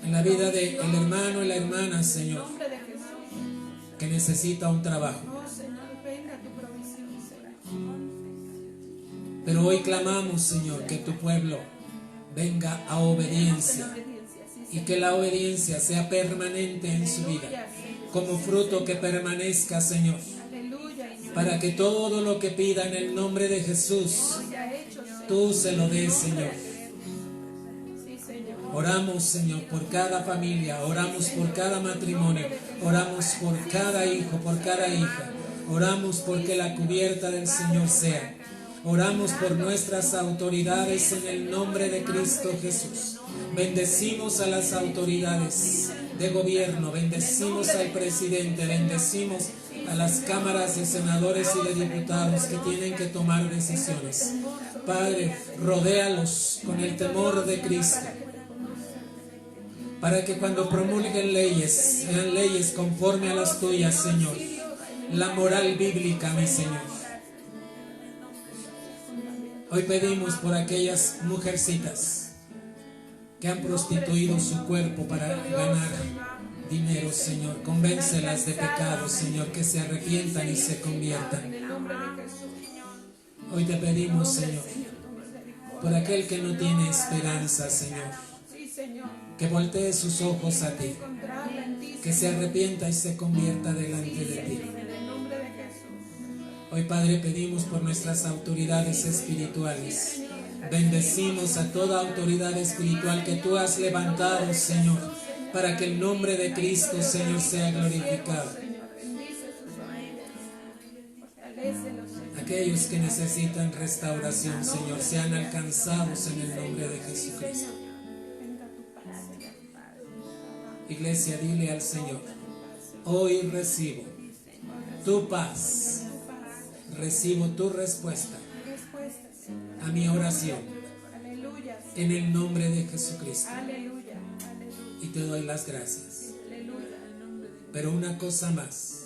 en la vida del hermano y la hermana, Señor, que necesita un trabajo. Pero hoy clamamos, Señor, que tu pueblo venga a obediencia y que la obediencia sea permanente en su vida, como fruto que permanezca, Señor, para que todo lo que pida en el nombre de Jesús, tú se lo des, Señor. Oramos, Señor, por cada familia, oramos por cada matrimonio, oramos por cada hijo, por cada hija, oramos porque la cubierta del Señor sea. Oramos por nuestras autoridades en el nombre de Cristo Jesús. Bendecimos a las autoridades de gobierno, bendecimos al presidente, bendecimos a las cámaras de senadores y de diputados que tienen que tomar decisiones. Padre, rodéalos con el temor de Cristo, para que cuando promulguen leyes, sean leyes conforme a las tuyas, Señor. La moral bíblica, mi Señor. Hoy pedimos por aquellas mujercitas que han prostituido su cuerpo para ganar dinero, Señor. Convéncelas de pecado, Señor, que se arrepientan y se conviertan. Hoy te pedimos, Señor, por aquel que no tiene esperanza, Señor, que voltee sus ojos a ti, que se arrepienta y se convierta delante de ti. Hoy, Padre, pedimos por nuestras autoridades espirituales. Bendecimos a toda autoridad espiritual que tú has levantado, Señor, para que el nombre de Cristo, Señor, sea glorificado. Aquellos que necesitan restauración, Señor, sean alcanzados en el nombre de Jesucristo. Iglesia, dile al Señor: hoy recibo tu paz, recibo tu respuesta a mi oración en el nombre de Jesucristo. Y te doy las gracias. Pero una cosa más,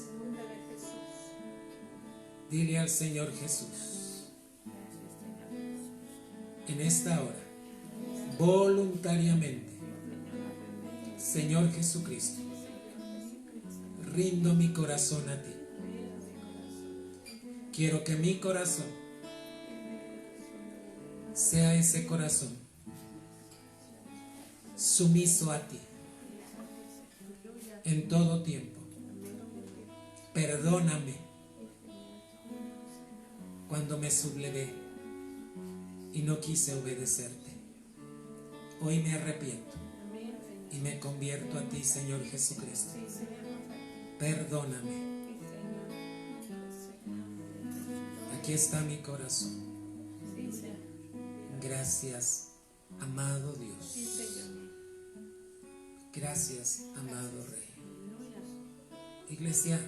dile al Señor Jesús: en esta hora, voluntariamente, Señor Jesucristo, rindo mi corazón a ti. Quiero que mi corazón sea ese corazón sumiso a ti en todo tiempo. Perdóname cuando me sublevé y no quise obedecerte. Hoy me arrepiento y me convierto a ti, Señor Jesucristo. Perdóname. Aquí está mi corazón. Gracias, amado Dios. Gracias, amado Rey. Iglesia,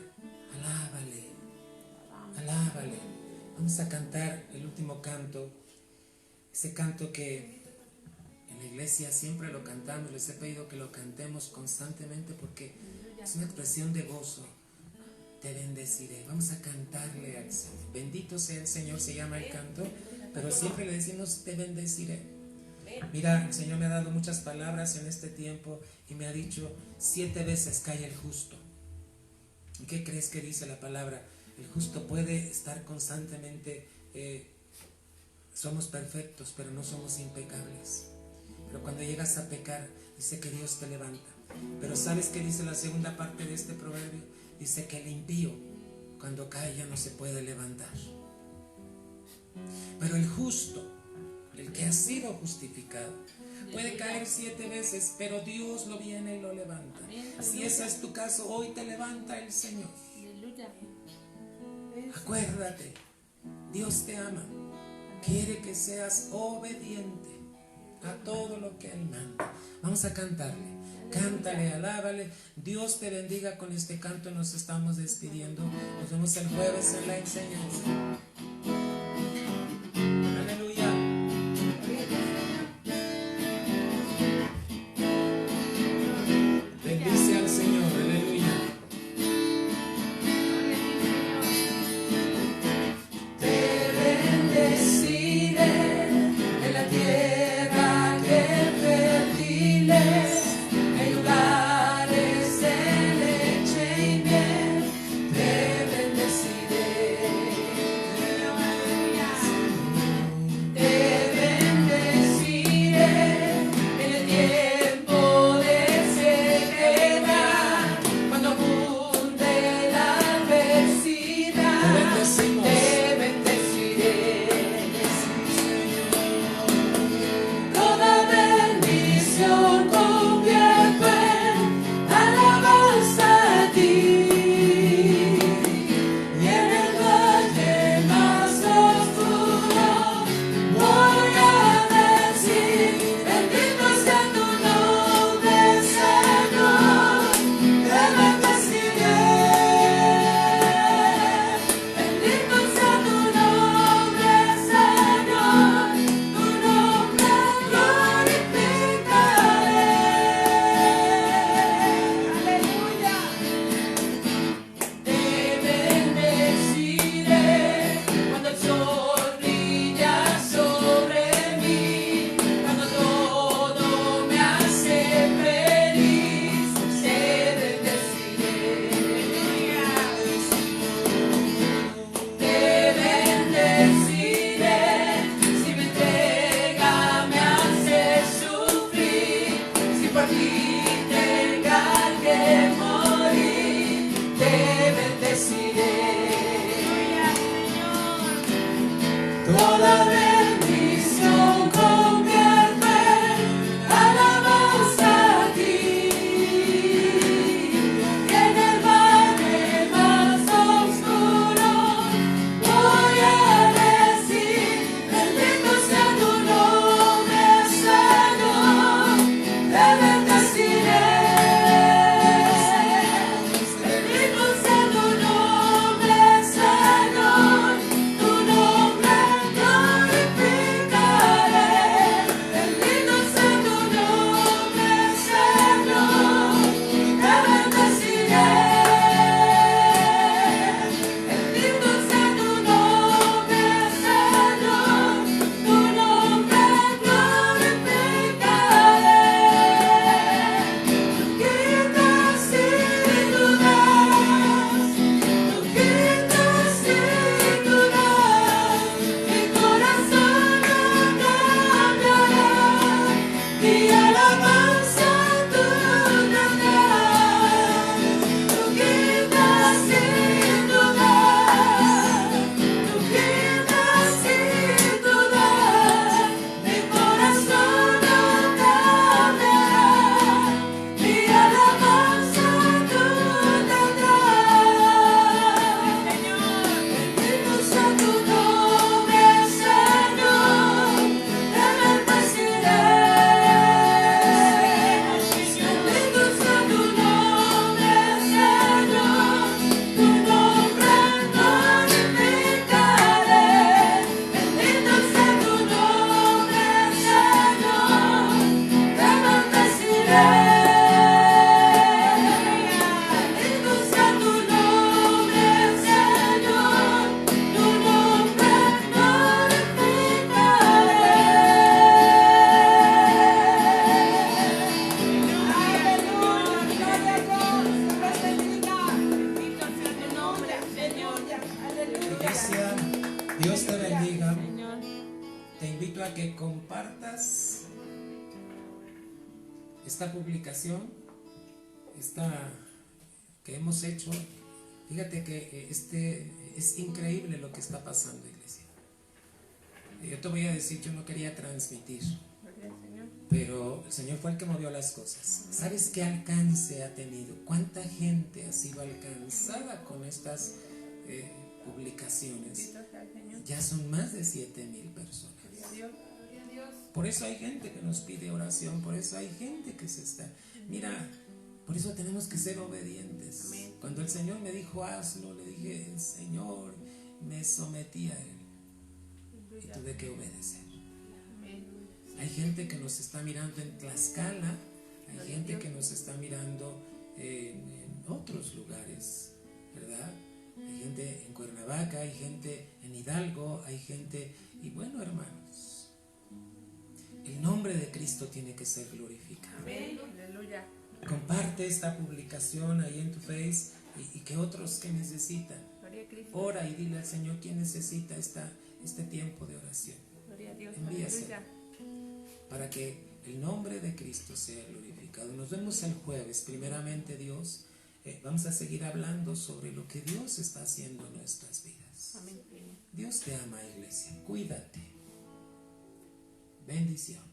alábale, alábale. Vamos a cantar el último canto, ese canto que en la iglesia siempre lo cantamos. Les he pedido que lo cantemos constantemente porque es una expresión de gozo. Te bendeciré. Vamos a cantarle al Señor. Bendito sea el Señor, se llama el canto, pero siempre le decimos: te bendeciré. Mira, el Señor me ha dado muchas palabras en este tiempo y me ha dicho: 7 veces cae el justo. ¿Y qué crees que dice la palabra? El justo puede estar constantemente, somos perfectos, pero no somos impecables. Pero cuando llegas a pecar, dice que Dios te levanta. Pero ¿sabes qué dice la segunda parte de este proverbio? Dice que el impío, cuando cae, ya no se puede levantar. Pero el justo, el que ha sido justificado, puede caer 7 veces, pero Dios lo viene y lo levanta. Si ese es tu caso, hoy te levanta el Señor. Acuérdate, Dios te ama, quiere que seas obediente a todo lo que Él manda. Vamos a cantarle. Cántale, alábale. Dios te bendiga. Con este canto nos estamos despidiendo. Nos vemos el jueves en la enseñanza. Aleluya. Bendice al Señor. Aleluya. Te bendeciré en la tierra que fertiles, en lugares de leche y miel. Te bendeciré. Dios te bendiga. Señor. Te invito a que compartas esta publicación, esta que hemos hecho. Fíjate que es increíble lo que está pasando, iglesia. Yo te voy a decir, yo no quería transmitir, pero el Señor fue el que movió las cosas. ¿Sabes qué alcance ha tenido? ¿Cuánta gente ha sido alcanzada con estas publicaciones? Ya son más de 7,000 personas. Por eso hay gente que nos pide oración, por eso hay gente que se está... Mira, por eso tenemos que ser obedientes. Cuando el Señor me dijo hazlo, le dije, Señor, me sometí a Él y tuve que obedecer. Hay gente que nos está mirando en Tlaxcala, hay gente que nos está mirando en otros lugares, ¿verdad? Hay gente en Cuernavaca, hay gente en Hidalgo, hay gente... Y bueno, hermanos, el nombre de Cristo tiene que ser glorificado. Amén. Aleluya. Comparte esta publicación ahí en tu Face y que otros que necesitan. Ora y dile al Señor quién necesita este tiempo de oración. Gloria a Dios. Envíaselo Aleluya. para que el nombre de Cristo sea glorificado. Nos vemos el jueves, primeramente Dios. Vamos a seguir hablando sobre lo que Dios está haciendo en nuestras vidas. Amén. Dios te ama, iglesia. Cuídate. Bendición.